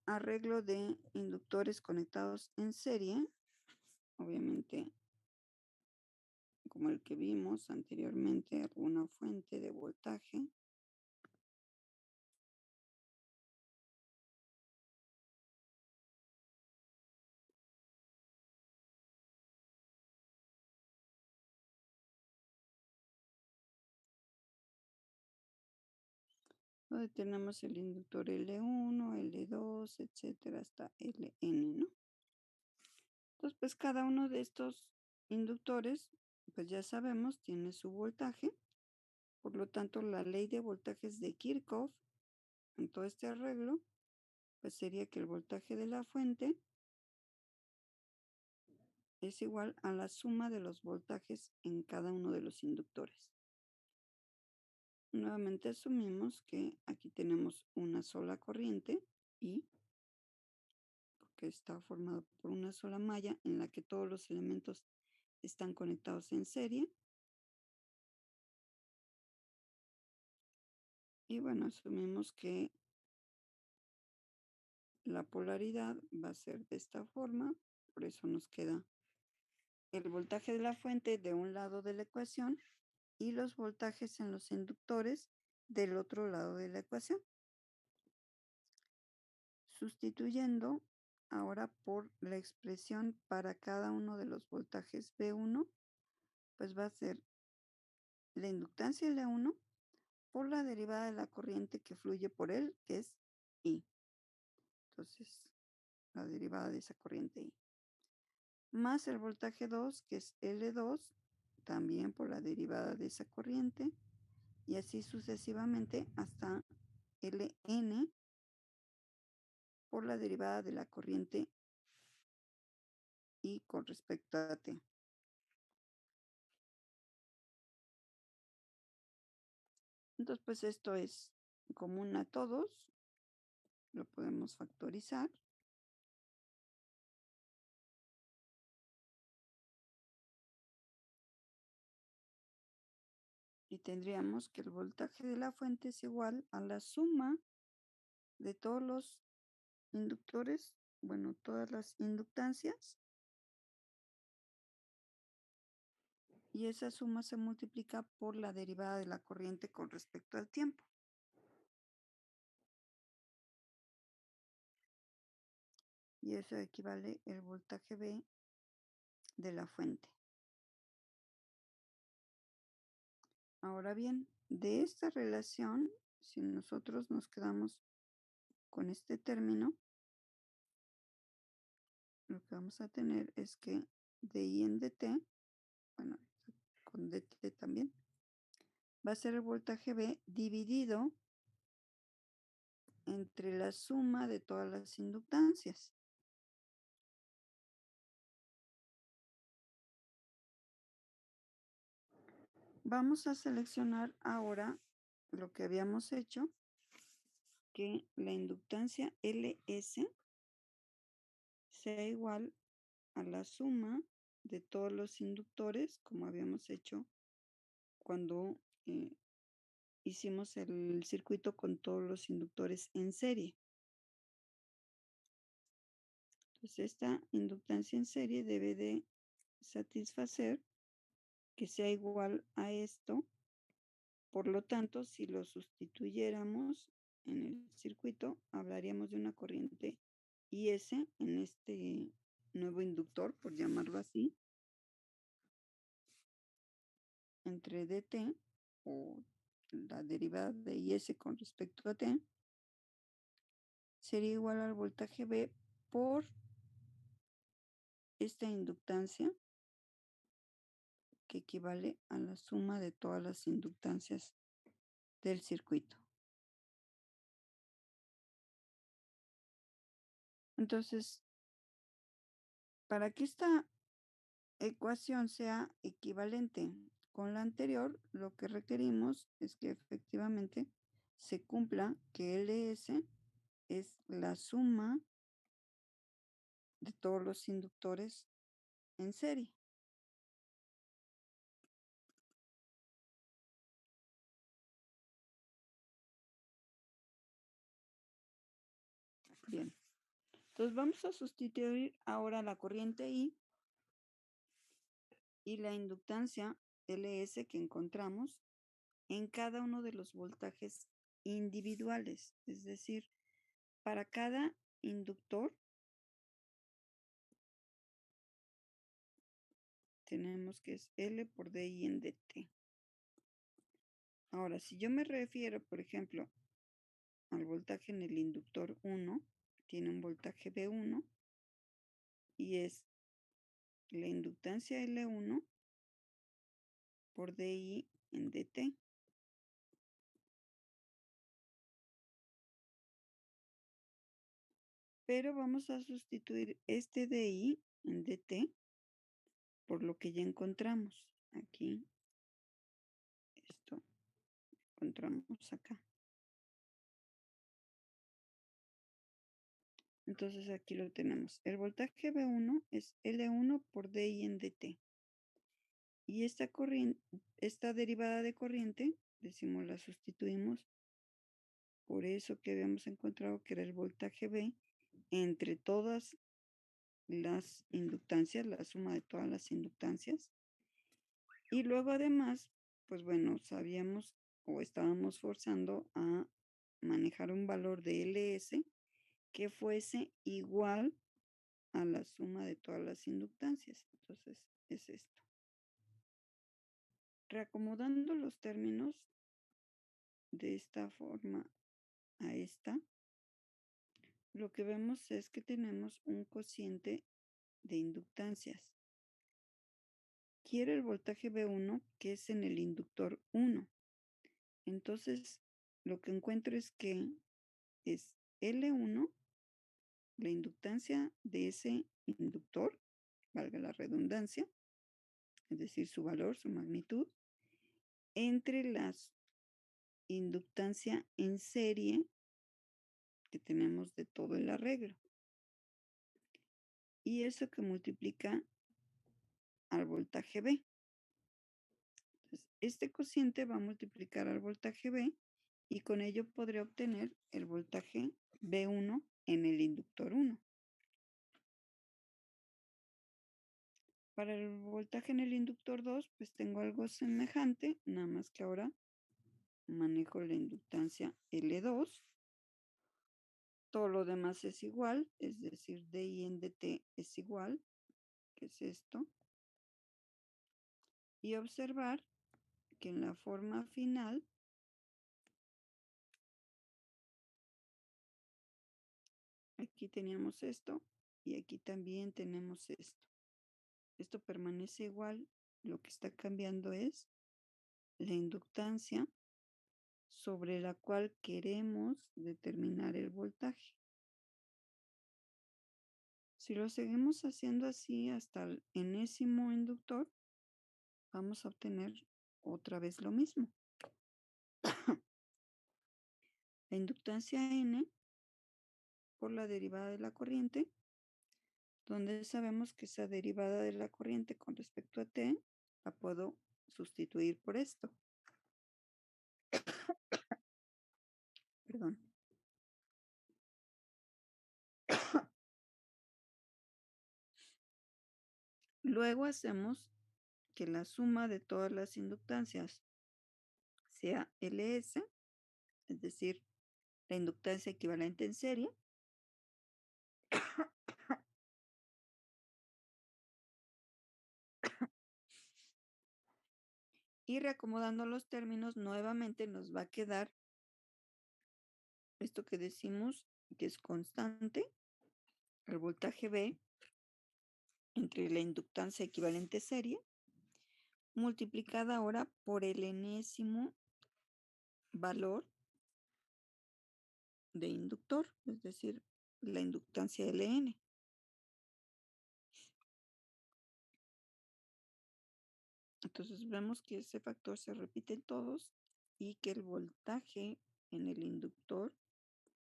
Speaker 1: arreglo de inductores conectados en serie, obviamente, como el que vimos anteriormente, alguna fuente de voltaje. donde tenemos el inductor L1, L2, etcétera, hasta Ln, ¿no? Entonces, pues cada uno de estos inductores, pues ya sabemos, tiene su voltaje. Por lo tanto, la ley de voltajes de Kirchhoff en todo este arreglo, pues sería que el voltaje de la fuente es igual a la suma de los voltajes en cada uno de los inductores. Nuevamente asumimos que aquí tenemos una sola corriente I, que está formado por una sola malla en la que todos los elementos están conectados en serie. Y bueno, asumimos que la polaridad va a ser de esta forma, por eso nos queda el voltaje de la fuente de un lado de la ecuación y los voltajes en los inductores del otro lado de la ecuación. Sustituyendo ahora por la expresión para cada uno de los voltajes V1, pues va a ser la inductancia L1 por la derivada de la corriente que fluye por él, que es I. Entonces, la derivada de esa corriente I. Más el voltaje 2, que es L2, también por la derivada de esa corriente, y así sucesivamente hasta Ln por la derivada de la corriente I con respecto a T. Entonces, pues esto es común a todos, lo podemos factorizar. Y tendríamos que el voltaje de la fuente es igual a la suma de todos los inductores, bueno, todas las inductancias, y esa suma se multiplica por la derivada de la corriente con respecto al tiempo. Y eso equivale el voltaje V de la fuente. Ahora bien, de esta relación, si nosotros nos quedamos con este término, lo que vamos a tener es que dI en dt, bueno, con dt también, va a ser el voltaje V dividido entre la suma de todas las inductancias. Vamos a seleccionar ahora lo que habíamos hecho, que la inductancia Ls sea igual a la suma de todos los inductores, como habíamos hecho cuando hicimos el circuito con todos los inductores en serie. Entonces, esta inductancia en serie debe de satisfacer que sea igual a esto. Por lo tanto, si lo sustituyéramos en el circuito, hablaríamos de una corriente IS en este nuevo inductor, por llamarlo así, entre dt o la derivada de IS con respecto a t sería igual al voltaje V por esta inductancia, que equivale a la suma de todas las inductancias del circuito. Entonces, para que esta ecuación sea equivalente con la anterior, lo que requerimos es que efectivamente se cumpla que Ls es la suma de todos los inductores en serie. Bien, entonces vamos a sustituir ahora la corriente I y la inductancia Ls que encontramos en cada uno de los voltajes individuales, es decir, para cada inductor tenemos que es L por dI en dt. Ahora, si yo me refiero, por ejemplo, al voltaje en el inductor 1, tiene un voltaje B1 y es la inductancia L1 por DI en DT. Pero vamos a sustituir este DI en DT por lo que ya encontramos. Aquí, esto encontramos acá. Entonces aquí lo tenemos. El voltaje B1 es L1 por DI en DT. Y esta corriente, esta derivada de corriente, decimos, la sustituimos por eso que habíamos encontrado que era el voltaje B entre todas las inductancias, la suma de todas las inductancias. Y luego además, pues bueno, sabíamos o estábamos forzando a manejar un valor de LS que fuese igual a la suma de todas las inductancias. Entonces, es esto. Reacomodando los términos de esta forma a esta, lo que vemos es que tenemos un cociente de inductancias. Quiero el voltaje B1 que es en el inductor 1. Entonces, lo que encuentro es que es L1, la inductancia de ese inductor, valga la redundancia, es decir, su valor, su magnitud, entre la inductancia en serie que tenemos de todo el arreglo. Y eso que multiplica al voltaje B. Entonces, este cociente va a multiplicar al voltaje B y con ello podré obtener el voltaje B1 en el inductor 1. Para el voltaje en el inductor 2, pues tengo algo semejante, nada más que ahora manejo la inductancia L2. Todo lo demás es igual, es decir, DI en DT es igual, que es esto. Y observar que en la forma final aquí teníamos esto y aquí también tenemos esto. Esto permanece igual, lo que está cambiando es la inductancia sobre la cual queremos determinar el voltaje. Si lo seguimos haciendo así hasta el enésimo inductor, vamos a obtener otra vez lo mismo. La inductancia N por la derivada de la corriente, donde sabemos que esa derivada de la corriente con respecto a T la puedo sustituir por esto. Perdón. Luego hacemos que la suma de todas las inductancias sea LS, es decir, la inductancia equivalente en serie, y reacomodando los términos nuevamente nos va a quedar esto que decimos que es constante, el voltaje B entre la inductancia equivalente serie, multiplicada ahora por el enésimo valor de inductor, es decir, la inductancia Ln. Entonces vemos que ese factor se repite en todos y que el voltaje en el inductor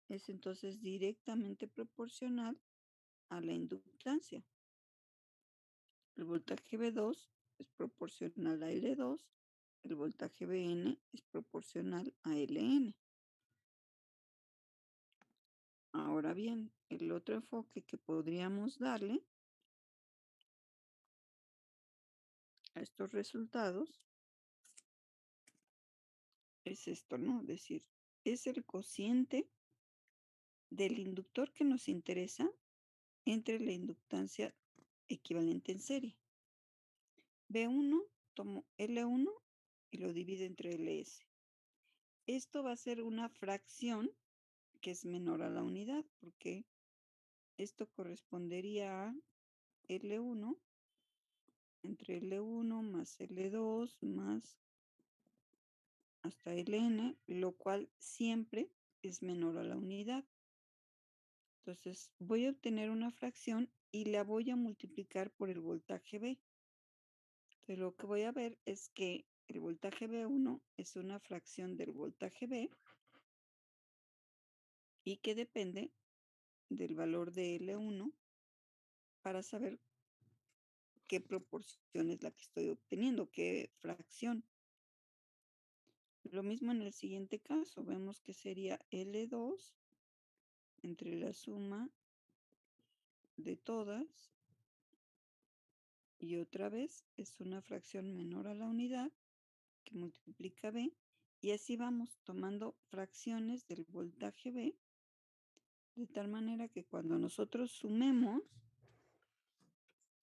Speaker 1: es entonces directamente proporcional a la inductancia. El voltaje B2 es proporcional a L2, el voltaje Bn es proporcional a Ln. Ahora bien, el otro enfoque que podríamos darle a estos resultados es esto, ¿no? Es decir, es el cociente del inductor que nos interesa entre la inductancia equivalente en serie. B1, tomo L1 y lo divido entre LS. Esto va a ser una fracción que es menor a la unidad, porque esto correspondería a L1 entre L1 más L2 más hasta Ln, lo cual siempre es menor a la unidad. Entonces voy a obtener una fracción y la voy a multiplicar por el voltaje B. Entonces lo que voy a ver es que el voltaje B1 es una fracción del voltaje B y que depende del valor de L1 para saber qué proporción es la que estoy obteniendo, qué fracción. Lo mismo en el siguiente caso, vemos que sería L2 entre la suma de todas y otra vez es una fracción menor a la unidad que multiplica B y así vamos tomando fracciones del voltaje B de tal manera que cuando nosotros sumemos,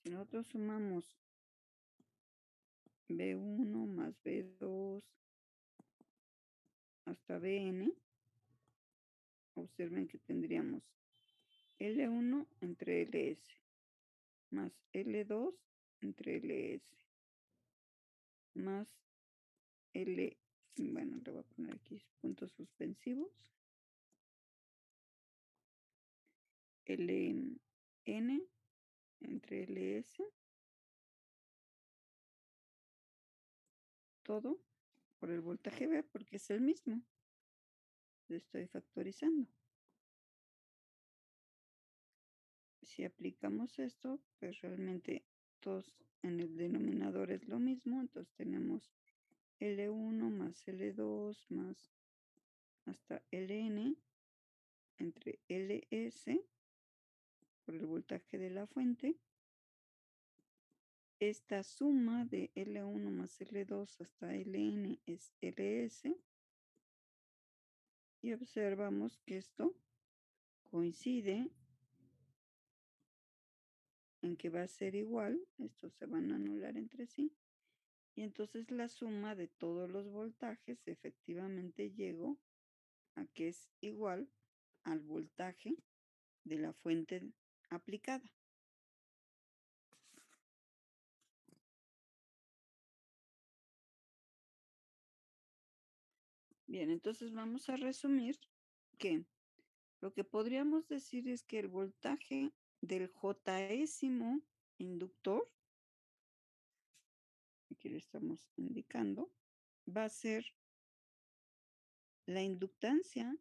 Speaker 1: si nosotros sumamos B1 más B2 hasta Bn, observen que tendríamos L1 entre Ls más L2 entre Ls más L, bueno, le voy a poner aquí puntos suspensivos, Ln entre Ls, todo por el voltaje B porque es el mismo. Lo estoy factorizando. Si aplicamos esto, pues realmente todos en el denominador es lo mismo. Entonces tenemos L1 más L2 más hasta Ln entre Ls por el voltaje de la fuente. Esta suma de L1 más L2 hasta Ln es Ls. Y observamos que esto coincide en que va a ser igual. Estos se van a anular entre sí. Y entonces la suma de todos los voltajes efectivamente llegó a que es igual al voltaje de la fuente aplicada. Bien, entonces vamos a resumir que lo que podríamos decir es que el voltaje del Jésimo inductor, aquí le estamos indicando, va a ser la inductancia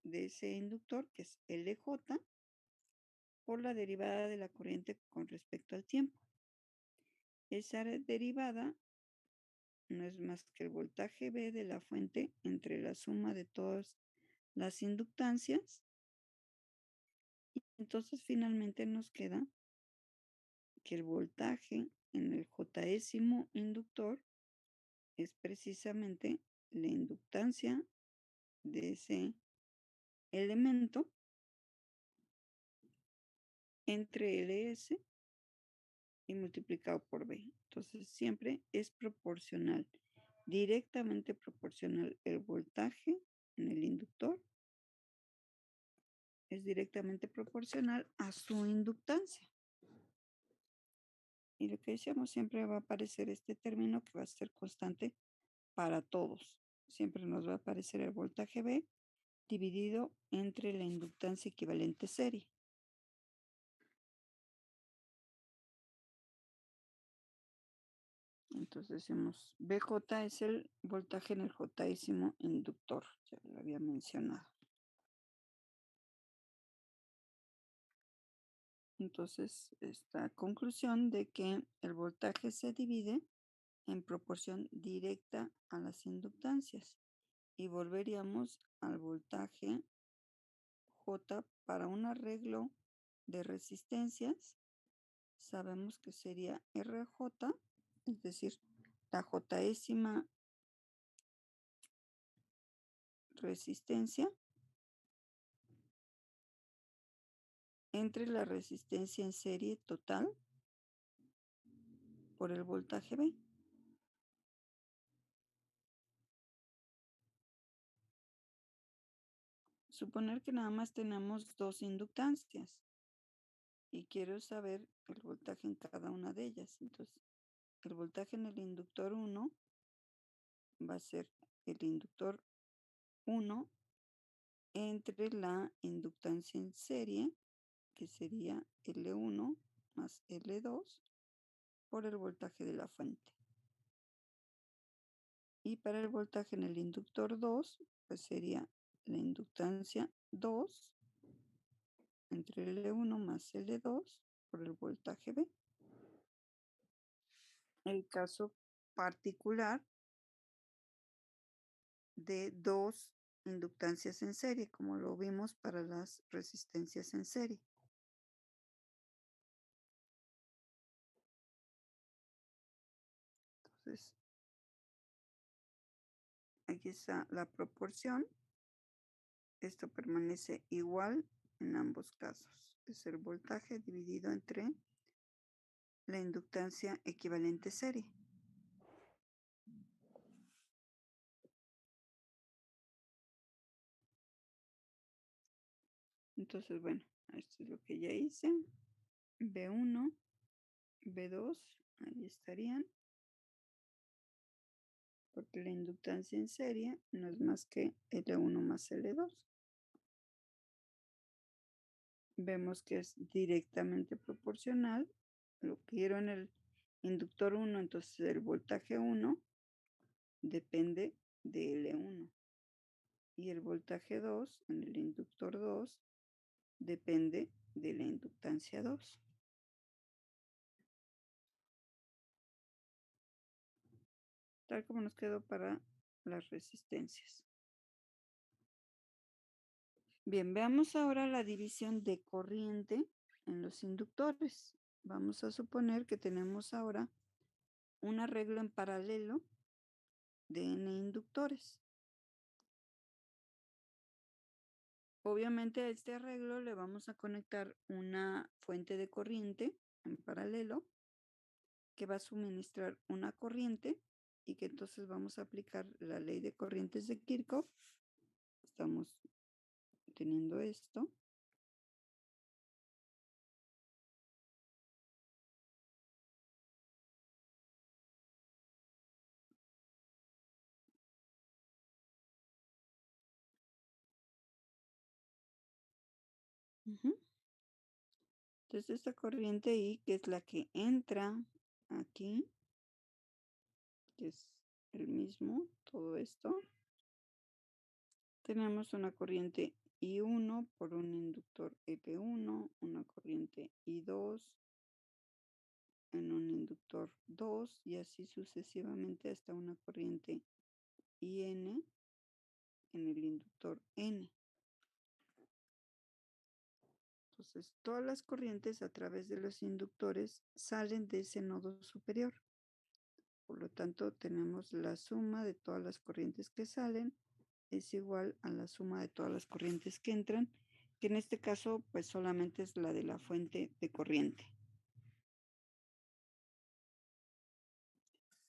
Speaker 1: de ese inductor, que es LJ, por la derivada de la corriente con respecto al tiempo. Esa derivada no es más que el voltaje B de la fuente entre la suma de todas las inductancias. Y entonces finalmente nos queda que el voltaje en el Jésimo inductor es precisamente la inductancia de ese elemento entre Ls y multiplicado por B. Entonces siempre es proporcional, directamente proporcional el voltaje en el inductor, es directamente proporcional a su inductancia. Y lo que decíamos, siempre va a aparecer este término que va a ser constante para todos. Siempre nos va a aparecer el voltaje B dividido entre la inductancia equivalente serie. Entonces decimos, BJ es el voltaje en el Jésimo inductor, ya lo había mencionado. Entonces, esta conclusión de que el voltaje se divide en proporción directa a las inductancias y volveríamos al voltaje J para un arreglo de resistencias. Sabemos que sería RJ, es decir, la Jésima resistencia entre la resistencia en serie total por el voltaje B. Suponer que nada más tenemos 2 inductancias y quiero saber el voltaje en cada una de ellas. Entonces, el voltaje en el inductor 1 va a ser el inductor 1 entre la inductancia en serie, que sería L1 más L2 por el voltaje de la fuente. Y para el voltaje en el inductor 2, pues sería la inductancia 2 entre L1 más L2 por el voltaje B. El caso particular de 2 inductancias en serie, como lo vimos para las resistencias en serie. Entonces, aquí está la proporción. Esto permanece igual en ambos casos. Es el voltaje dividido entre la inductancia equivalente serie. Entonces, bueno, esto es lo que ya hice. B1, B2, ahí estarían. Porque la inductancia en serie no es más que L1 más L2. Vemos que es directamente proporcional. Lo quiero en el inductor 1, entonces el voltaje 1 depende de L1. Y el voltaje 2 en el inductor 2 depende de la inductancia 2. Tal como nos quedó para las resistencias. Bien, veamos ahora la división de corriente en los inductores. Vamos a suponer que tenemos ahora un arreglo en paralelo de n inductores. Obviamente a este arreglo le vamos a conectar una fuente de corriente en paralelo que va a suministrar una corriente y que entonces vamos a aplicar la ley de corrientes de Kirchhoff. Estamos teniendo esto. Entonces esta corriente I, que es la que entra aquí, que es el mismo, todo esto. Tenemos una corriente I1 por un inductor L1, una corriente I2 en un inductor 2 y así sucesivamente hasta una corriente IN en el inductor N. Entonces, todas las corrientes a través de los inductores salen de ese nodo superior. Por lo tanto, tenemos la suma de todas las corrientes que salen es igual a la suma de todas las corrientes que entran, que en este caso, pues solamente es la de la fuente de corriente.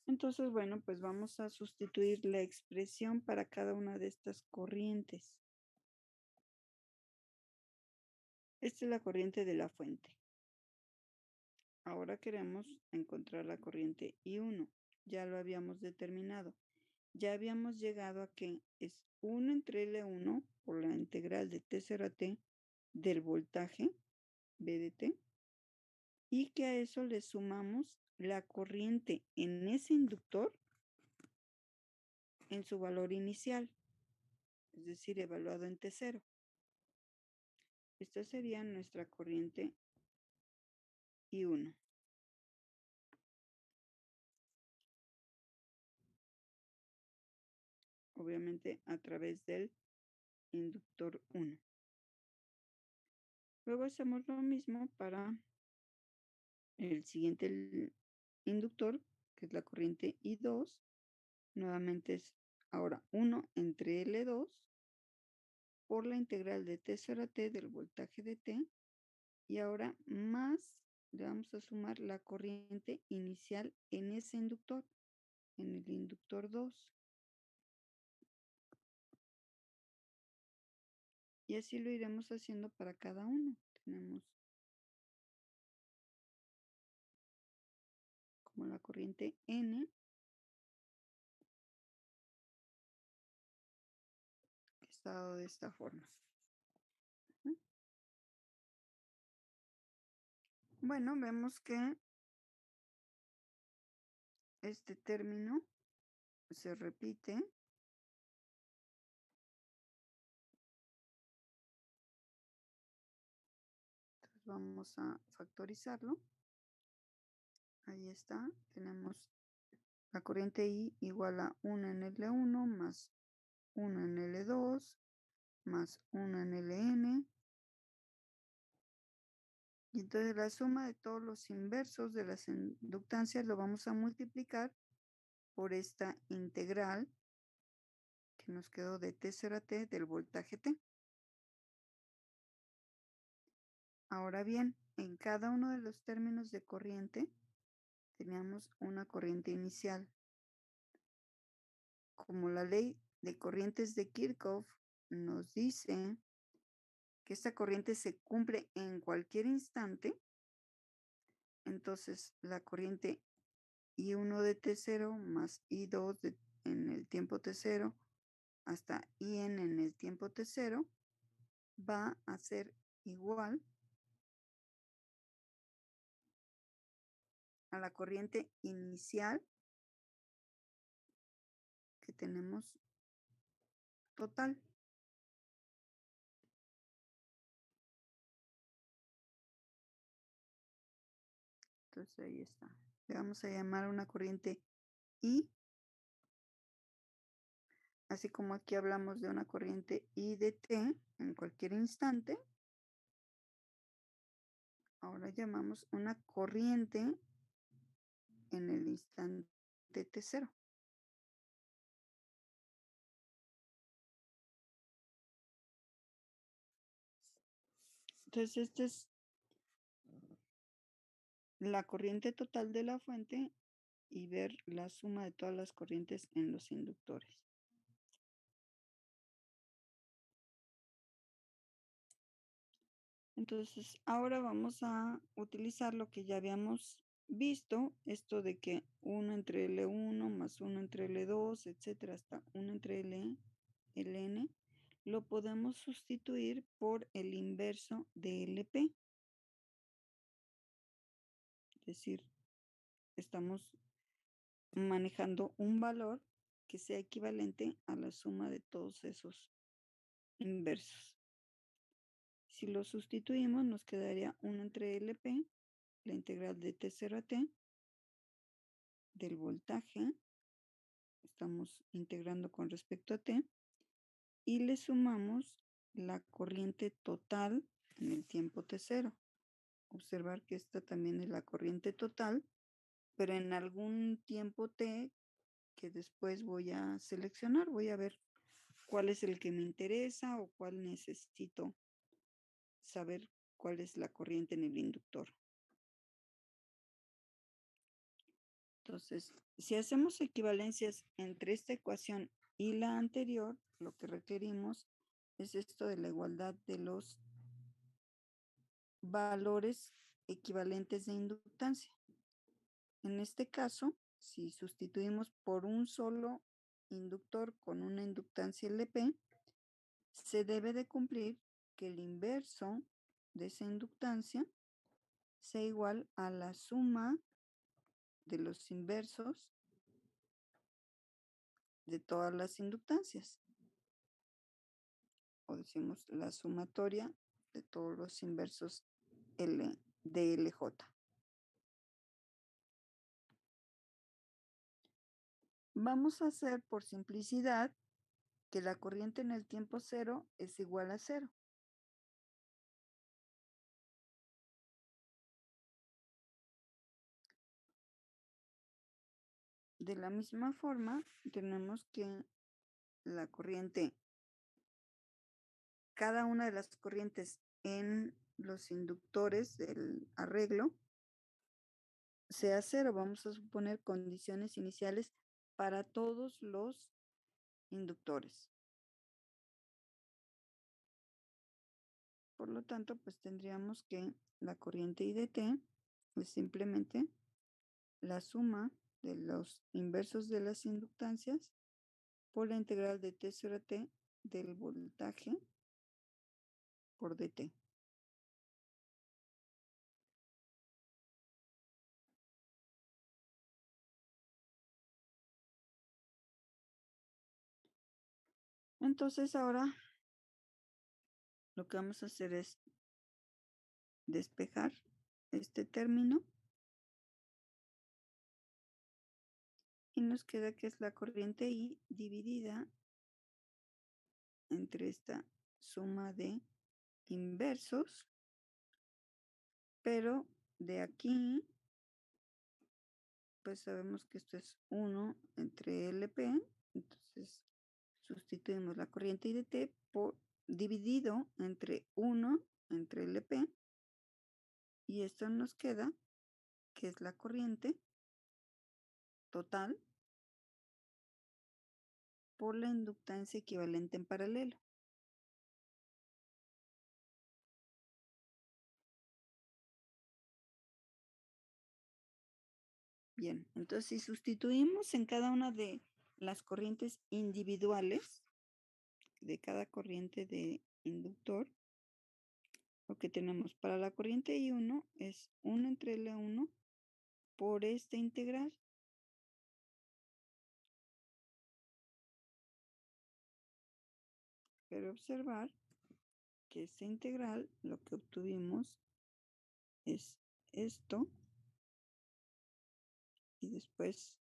Speaker 1: Entonces, bueno, pues vamos a sustituir la expresión para cada una de estas corrientes. Esta es la corriente de la fuente. Ahora queremos encontrar la corriente I1. Ya lo habíamos determinado. Ya habíamos llegado a que es 1 entre L1 por la integral de T0 a T del voltaje B de T. Y que a eso le sumamos la corriente en ese inductor en su valor inicial, es decir, evaluado en T0. Esta sería nuestra corriente I1. Obviamente a través del inductor 1. Luego hacemos lo mismo para el siguiente inductor, que es la corriente I2. Nuevamente es ahora 1 entre L2 por la integral de T0 a T del voltaje de T. Y ahora más le vamos a sumar la corriente inicial en ese inductor, en el inductor 2. Y así lo iremos haciendo para cada uno. Tenemos como la corriente N, que está dado de esta forma. Bueno, vemos que este término se repite. Entonces vamos a factorizarlo. Ahí está. Tenemos la corriente I igual a 1 en L1 más 1 en L2 más 1 en Ln. Y entonces la suma de todos los inversos de las inductancias lo vamos a multiplicar por esta integral que nos quedó de T0 a T del voltaje T. Ahora bien, en cada uno de los términos de corriente teníamos una corriente inicial. Como la ley de corrientes de Kirchhoff nos dice que esta corriente se cumple en cualquier instante, entonces la corriente I1 de T0 más I2 en el tiempo T0 hasta IN en el tiempo T0 va a ser igual a la corriente inicial que tenemos total. Entonces ahí está. Le vamos a llamar una corriente I, así como aquí hablamos de una corriente I de T en cualquier instante. Ahora llamamos una corriente en el instante T0. Entonces, esta es la corriente total de la fuente y ver la suma de todas las corrientes en los inductores. Entonces, ahora vamos a utilizar lo que ya habíamos visto, esto de que 1 entre L1 más 1 entre L2, etcétera, hasta 1 entre Ln, lo podemos sustituir por el inverso de Lp. Es decir, estamos manejando un valor que sea equivalente a la suma de todos esos inversos. Si lo sustituimos, nos quedaría 1 entre Lp, la integral de T0 a T, del voltaje, estamos integrando con respecto a T, y le sumamos la corriente total en el tiempo T0. Observar que esta también es la corriente total, pero en algún tiempo T que después voy a seleccionar, voy a ver cuál es el que me interesa o cuál necesito saber cuál es la corriente en el inductor. Entonces, si hacemos equivalencias entre esta ecuación y la anterior, lo que requerimos es esto de la igualdad de los valores equivalentes de inductancia. En este caso, si sustituimos por un solo inductor con una inductancia LP, se debe de cumplir que el inverso de esa inductancia sea igual a la suma de los inversos de todas las inductancias. O decimos la sumatoria de todos los inversos de LJ. Vamos a hacer por simplicidad que la corriente en el tiempo cero es igual a cero. De la misma forma, tenemos que la corriente, cada una de las corrientes en los inductores del arreglo sea cero. Vamos a suponer condiciones iniciales para todos los inductores. Por lo tanto, pues tendríamos que la corriente I de t es simplemente la suma de los inversos de las inductancias por la integral de t sobre t del voltaje por dt. Entonces ahora lo que vamos a hacer es despejar este término y nos queda que es la corriente I dividida entre esta suma de inversos, pero de aquí pues sabemos que esto es 1 entre LP, entonces sustituimos la corriente I de t por dividido entre 1 entre LP y esto nos queda que es la corriente total por la inductancia equivalente en paralelo. Bien, entonces si sustituimos en cada una de las corrientes individuales de cada corriente de inductor, lo que tenemos para la corriente I1 es 1 entre L1 por esta integral. Pero observar que esta integral lo que obtuvimos es esto y después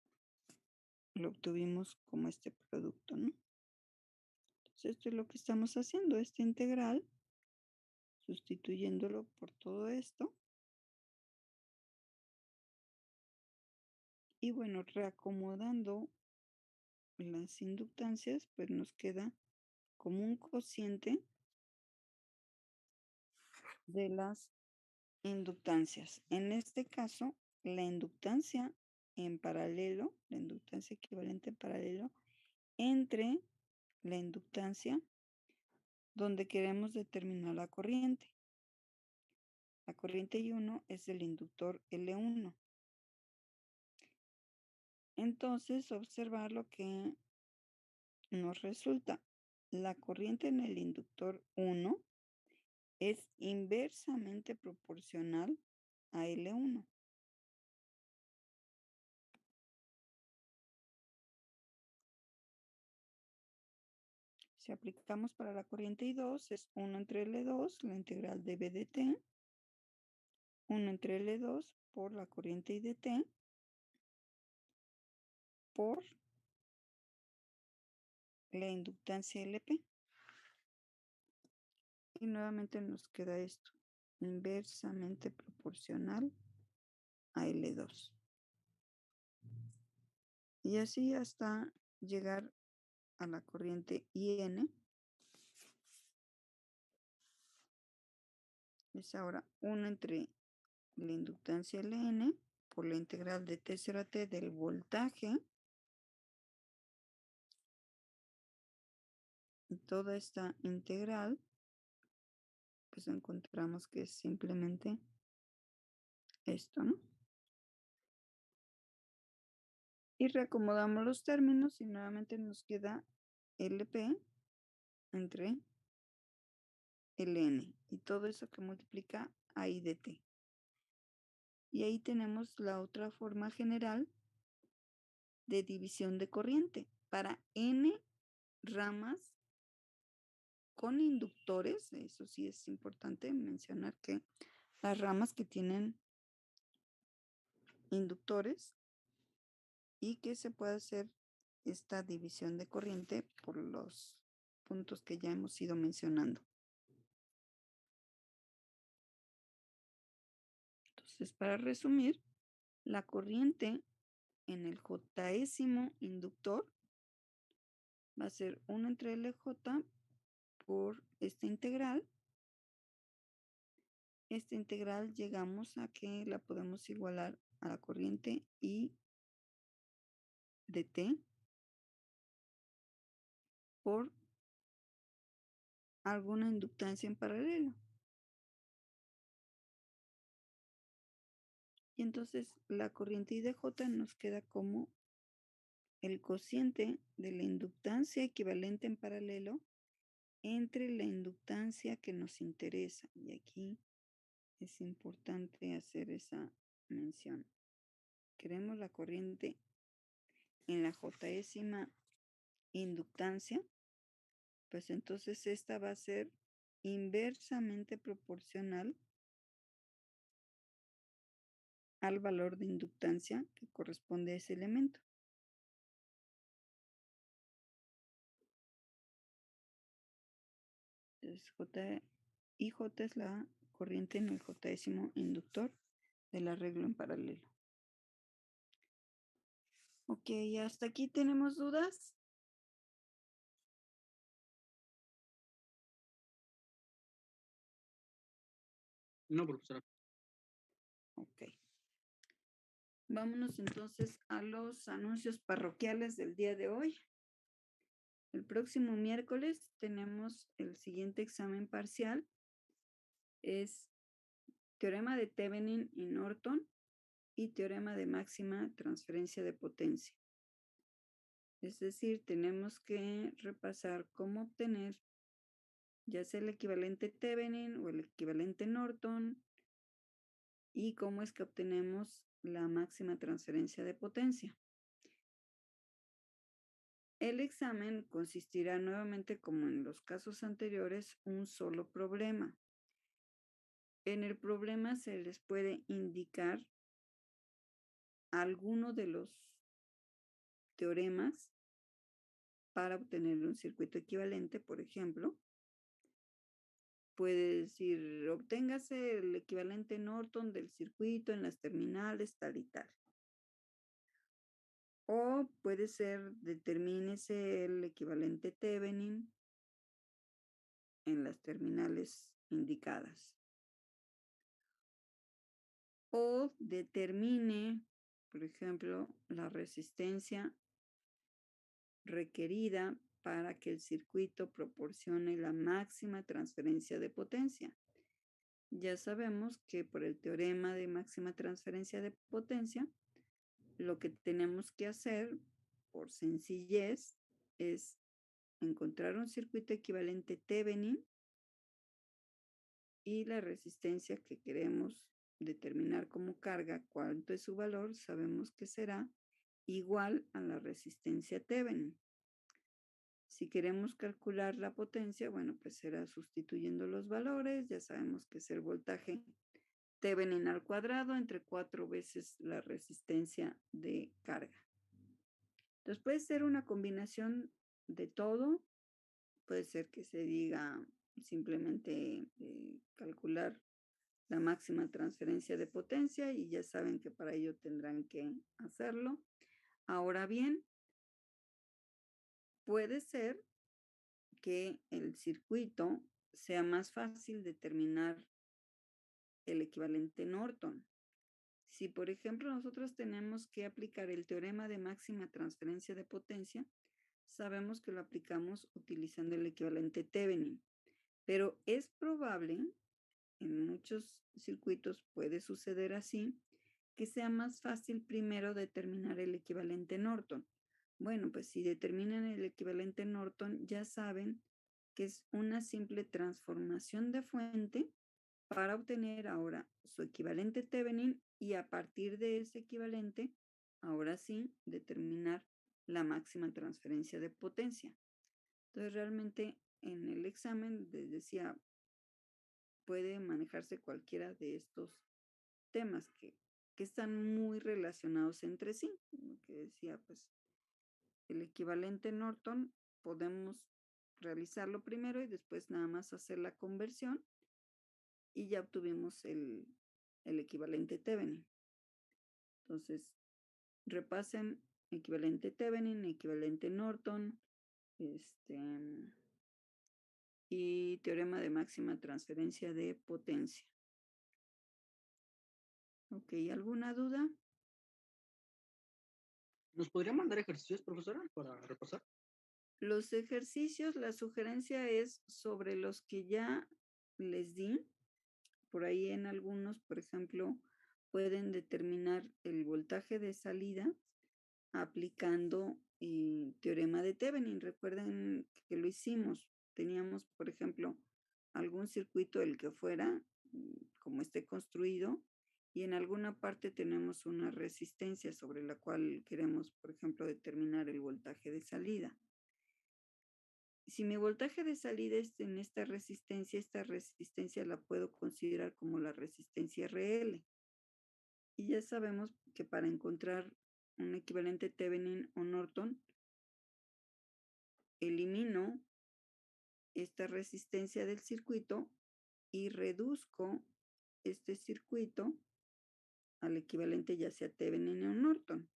Speaker 1: lo obtuvimos como este producto, ¿no? Entonces esto es lo que estamos haciendo, esta integral, sustituyéndolo por todo esto. Y bueno, reacomodando las inductancias, pues nos queda como un cociente de las inductancias. En este caso, la inductancia en paralelo, la inductancia equivalente en paralelo, entre la inductancia donde queremos determinar la corriente. La corriente I1 es el inductor L1. Entonces, observar lo que nos resulta. La corriente en el inductor 1 es inversamente proporcional a L1. Si aplicamos para la corriente I2 es 1 entre L2, la integral de B de t, 1 entre L2 por la corriente I de t, por la inductancia LP. Y nuevamente nos queda esto, inversamente proporcional a L2. Y así hasta llegar a la corriente IN. Es ahora 1 entre la inductancia Ln por la integral de T0 a T del voltaje. Y toda esta integral, pues encontramos que es simplemente esto, ¿no? Y reacomodamos los términos y nuevamente nos queda LP entre Ln. Y todo eso que multiplica a I de t. Y ahí tenemos la otra forma general de división de corriente para n ramas con inductores. Eso sí es importante mencionar que las ramas que tienen inductores y que se puede hacer esta división de corriente por los puntos que ya hemos ido mencionando. Entonces, para resumir, la corriente en el jésimo inductor va a ser 1 entre LJ por esta integral. Esta integral llegamos a que la podemos igualar a la corriente I de t por alguna inductancia en paralelo. Y entonces la corriente I de J nos queda como el cociente de la inductancia equivalente en paralelo entre la inductancia que nos interesa. Y aquí es importante hacer esa mención. Queremos la corriente en la jésima inductancia, pues entonces esta va a ser inversamente proporcional al valor de inductancia que corresponde a ese elemento. Entonces, IJ es la corriente en el jésimo inductor del arreglo en paralelo. Ok, ¿hasta aquí tenemos dudas?
Speaker 2: No, profesora.
Speaker 1: Ok. Vámonos entonces a los anuncios parroquiales del día de hoy. El próximo miércoles tenemos el siguiente examen parcial. Es teorema de Thevenin y Norton y teorema de máxima transferencia de potencia. Es decir, tenemos que repasar cómo obtener ya sea el equivalente Thevenin o el equivalente Norton y cómo es que obtenemos la máxima transferencia de potencia. El examen consistirá nuevamente, como en los casos anteriores, un solo problema. En el problema se les puede indicar alguno de los teoremas para obtener un circuito equivalente. Por ejemplo, puede decir, obténgase el equivalente Norton del circuito en las terminales tal y tal. O puede ser, determínese el equivalente Thevenin en las terminales indicadas. O determine, por ejemplo, la resistencia requerida para que el circuito proporcione la máxima transferencia de potencia. Ya sabemos que por el teorema de máxima transferencia de potencia, lo que tenemos que hacer, por sencillez, es encontrar un circuito equivalente Thevenin y la resistencia que queremos determinar como carga, cuánto es su valor, sabemos que será igual a la resistencia Thevenin. Si queremos calcular la potencia, bueno, pues será sustituyendo los valores, ya sabemos que es el voltaje Thevenin al cuadrado entre 4 veces la resistencia de carga. Entonces puede ser una combinación de todo, puede ser que se diga simplemente calcular la máxima transferencia de potencia y ya saben que para ello tendrán que hacerlo. Ahora bien, puede ser que el circuito sea más fácil determinar el equivalente Norton. Si, por ejemplo, nosotros tenemos que aplicar el teorema de máxima transferencia de potencia, sabemos que lo aplicamos utilizando el equivalente Thevenin. Pero es probable, en muchos circuitos puede suceder así, que sea más fácil primero determinar el equivalente Norton. Bueno, pues si determinan el equivalente Norton, ya saben que es una simple transformación de fuente para obtener ahora su equivalente Thevenin y a partir de ese equivalente, ahora sí, determinar la máxima transferencia de potencia. Entonces, realmente en el examen les decía, puede manejarse cualquiera de estos temas que están muy relacionados entre sí. Lo que decía, pues, el equivalente Norton podemos realizarlo primero y después nada más hacer la conversión y ya obtuvimos el equivalente Thevenin. Entonces, repasen equivalente Thevenin, equivalente Norton, y teorema de máxima transferencia de potencia. Ok, ¿alguna duda?
Speaker 2: ¿Nos podría mandar ejercicios, profesora, para repasar?
Speaker 1: Los ejercicios, la sugerencia es sobre los que ya les di. Por ahí en algunos, por ejemplo, pueden determinar el voltaje de salida aplicando teorema de Thevenin. Recuerden que lo hicimos. Teníamos, por ejemplo, algún circuito, el que fuera, como esté construido, y en alguna parte tenemos una resistencia sobre la cual queremos, por ejemplo, determinar el voltaje de salida. Si mi voltaje de salida es en esta resistencia la puedo considerar como la resistencia RL. Y ya sabemos que para encontrar un equivalente Thevenin o Norton, elimino esta resistencia del circuito y reduzco este circuito al equivalente ya sea Thevenin o Norton.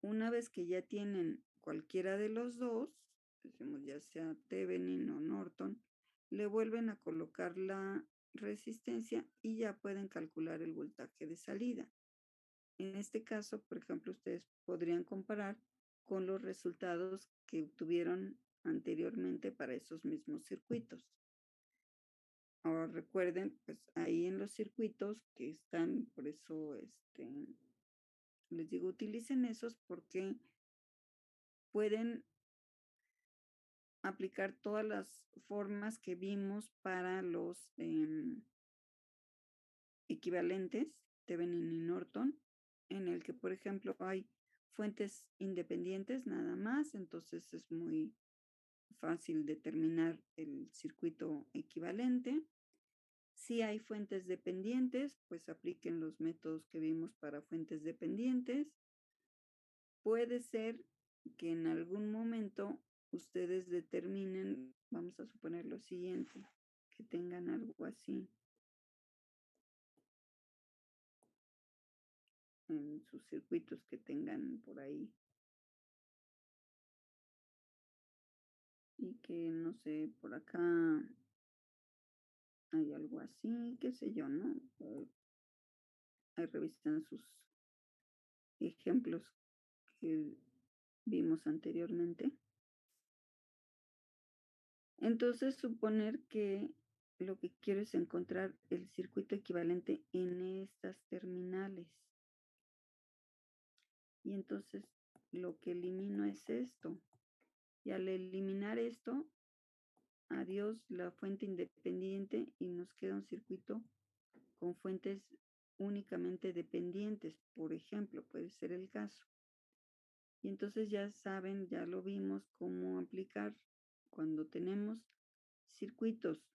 Speaker 1: Una vez que ya tienen cualquiera de los dos, decimos ya sea Thevenin o Norton, le vuelven a colocar la resistencia y ya pueden calcular el voltaje de salida. En este caso, por ejemplo, ustedes podrían comparar con los resultados que obtuvieron anteriormente para esos mismos circuitos. Ahora recuerden, pues ahí en los circuitos que están, por eso les digo, utilicen esos porque pueden aplicar todas las formas que vimos para los equivalentes Thevenin y Norton, en el que, por ejemplo, hay fuentes independientes nada más, entonces es muy fácil determinar el circuito equivalente. Si hay fuentes dependientes, pues apliquen los métodos que vimos para fuentes dependientes. Puede ser que en algún momento ustedes determinen, vamos a suponer lo siguiente, que tengan algo así en sus circuitos que tengan por ahí. Y que, no sé, por acá hay algo así, qué sé yo, ¿no? Ahí revisan sus ejemplos que vimos anteriormente. Entonces, suponer que lo que quiero es encontrar el circuito equivalente en estas terminales. Y entonces lo que elimino es esto. Y al eliminar esto, adiós la fuente independiente y nos queda un circuito con fuentes únicamente dependientes, por ejemplo, puede ser el caso. Y entonces ya saben, ya lo vimos cómo aplicar cuando tenemos circuitos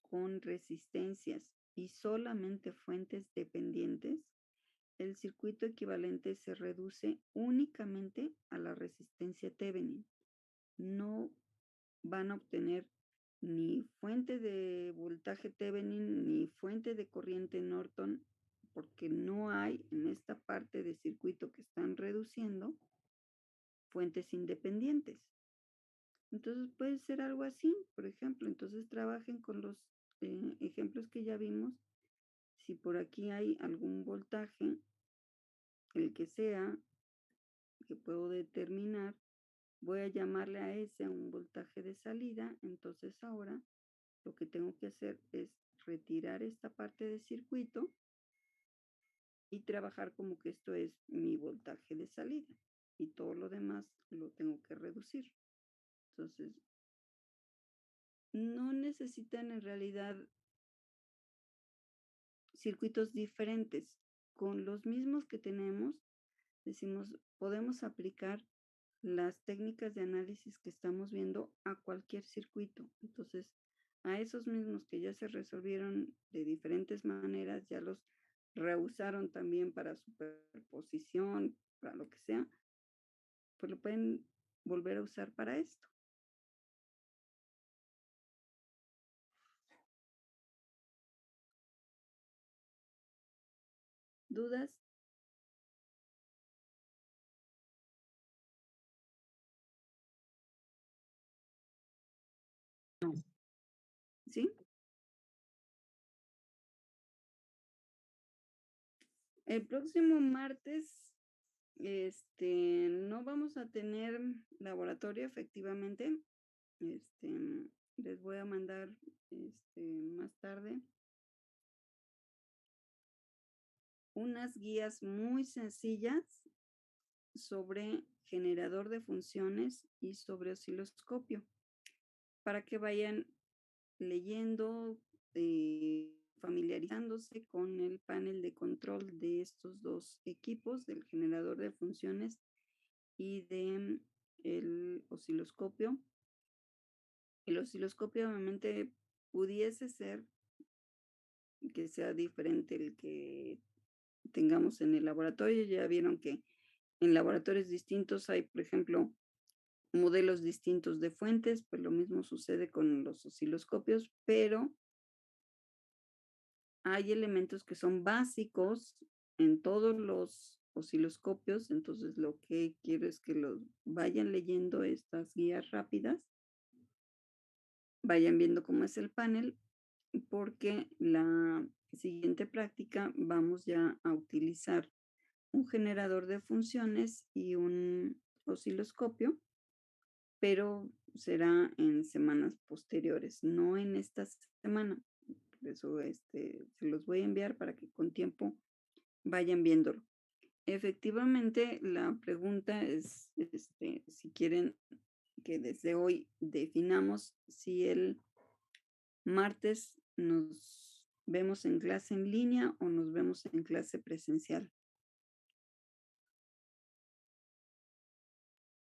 Speaker 1: con resistencias y solamente fuentes dependientes, el circuito equivalente se reduce únicamente a la resistencia Thevenin. No van a obtener ni fuente de voltaje Thevenin ni fuente de corriente Norton, porque no hay en esta parte de circuito que están reduciendo fuentes independientes. Entonces puede ser algo así, por ejemplo. Entonces trabajen con los ejemplos que ya vimos. Si por aquí hay algún voltaje, el que sea, que puedo determinar, voy a llamarle a ese un voltaje de salida. Entonces ahora lo que tengo que hacer es retirar esta parte de circuito y trabajar como que esto es mi voltaje de salida. Y todo lo demás lo tengo que reducir. Entonces, no necesitan en realidad circuitos diferentes. Con los mismos que tenemos, decimos, podemos aplicar las técnicas de análisis que estamos viendo a cualquier circuito. Entonces, a esos mismos que ya se resolvieron de diferentes maneras, ya los reusaron también para superposición, para lo que sea, pues lo pueden volver a usar para esto. ¿Dudas? ¿Sí? El próximo martes, no vamos a tener laboratorio, efectivamente. Les voy a mandar, más tarde unas guías muy sencillas sobre generador de funciones y sobre osciloscopio, para que vayan leyendo, familiarizándose con el panel de control de estos 2 equipos, del generador de funciones y de el osciloscopio. El osciloscopio obviamente pudiese ser que sea diferente el que tengamos en el laboratorio. Ya vieron que en laboratorios distintos hay, por ejemplo, modelos distintos de fuentes, pues lo mismo sucede con los osciloscopios, pero hay elementos que son básicos en todos los osciloscopios, entonces lo que quiero es que los vayan leyendo estas guías rápidas, vayan viendo cómo es el panel, porque la siguiente práctica vamos ya a utilizar un generador de funciones y un osciloscopio, pero será en semanas posteriores, no en esta semana. Por eso se los voy a enviar para que con tiempo vayan viéndolo. Efectivamente, la pregunta es si quieren que desde hoy definamos si el martes nos vemos en clase en línea o nos vemos en clase presencial.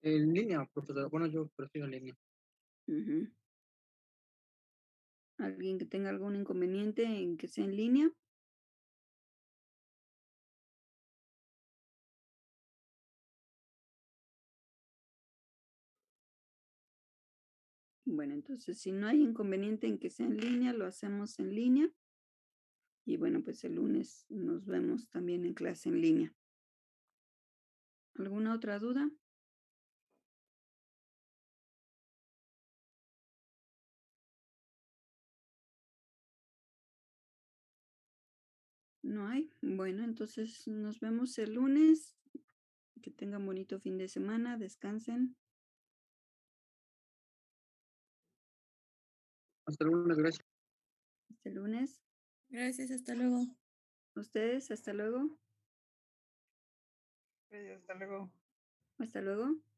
Speaker 2: En línea, profesor. Bueno, yo prefiero en línea.
Speaker 1: Ujú. ¿Alguien que tenga algún inconveniente en que sea en línea? Bueno, entonces si no hay inconveniente en que sea en línea, lo hacemos en línea. Y bueno, pues el lunes nos vemos también en clase en línea. ¿Alguna otra duda? ¿No hay? Bueno, entonces nos vemos el lunes. Que tengan bonito fin de semana, descansen.
Speaker 2: Hasta luego, gracias.
Speaker 1: Hasta el lunes.
Speaker 3: Gracias, hasta luego.
Speaker 1: Ustedes, hasta luego.
Speaker 4: Hasta luego.
Speaker 1: Hasta luego.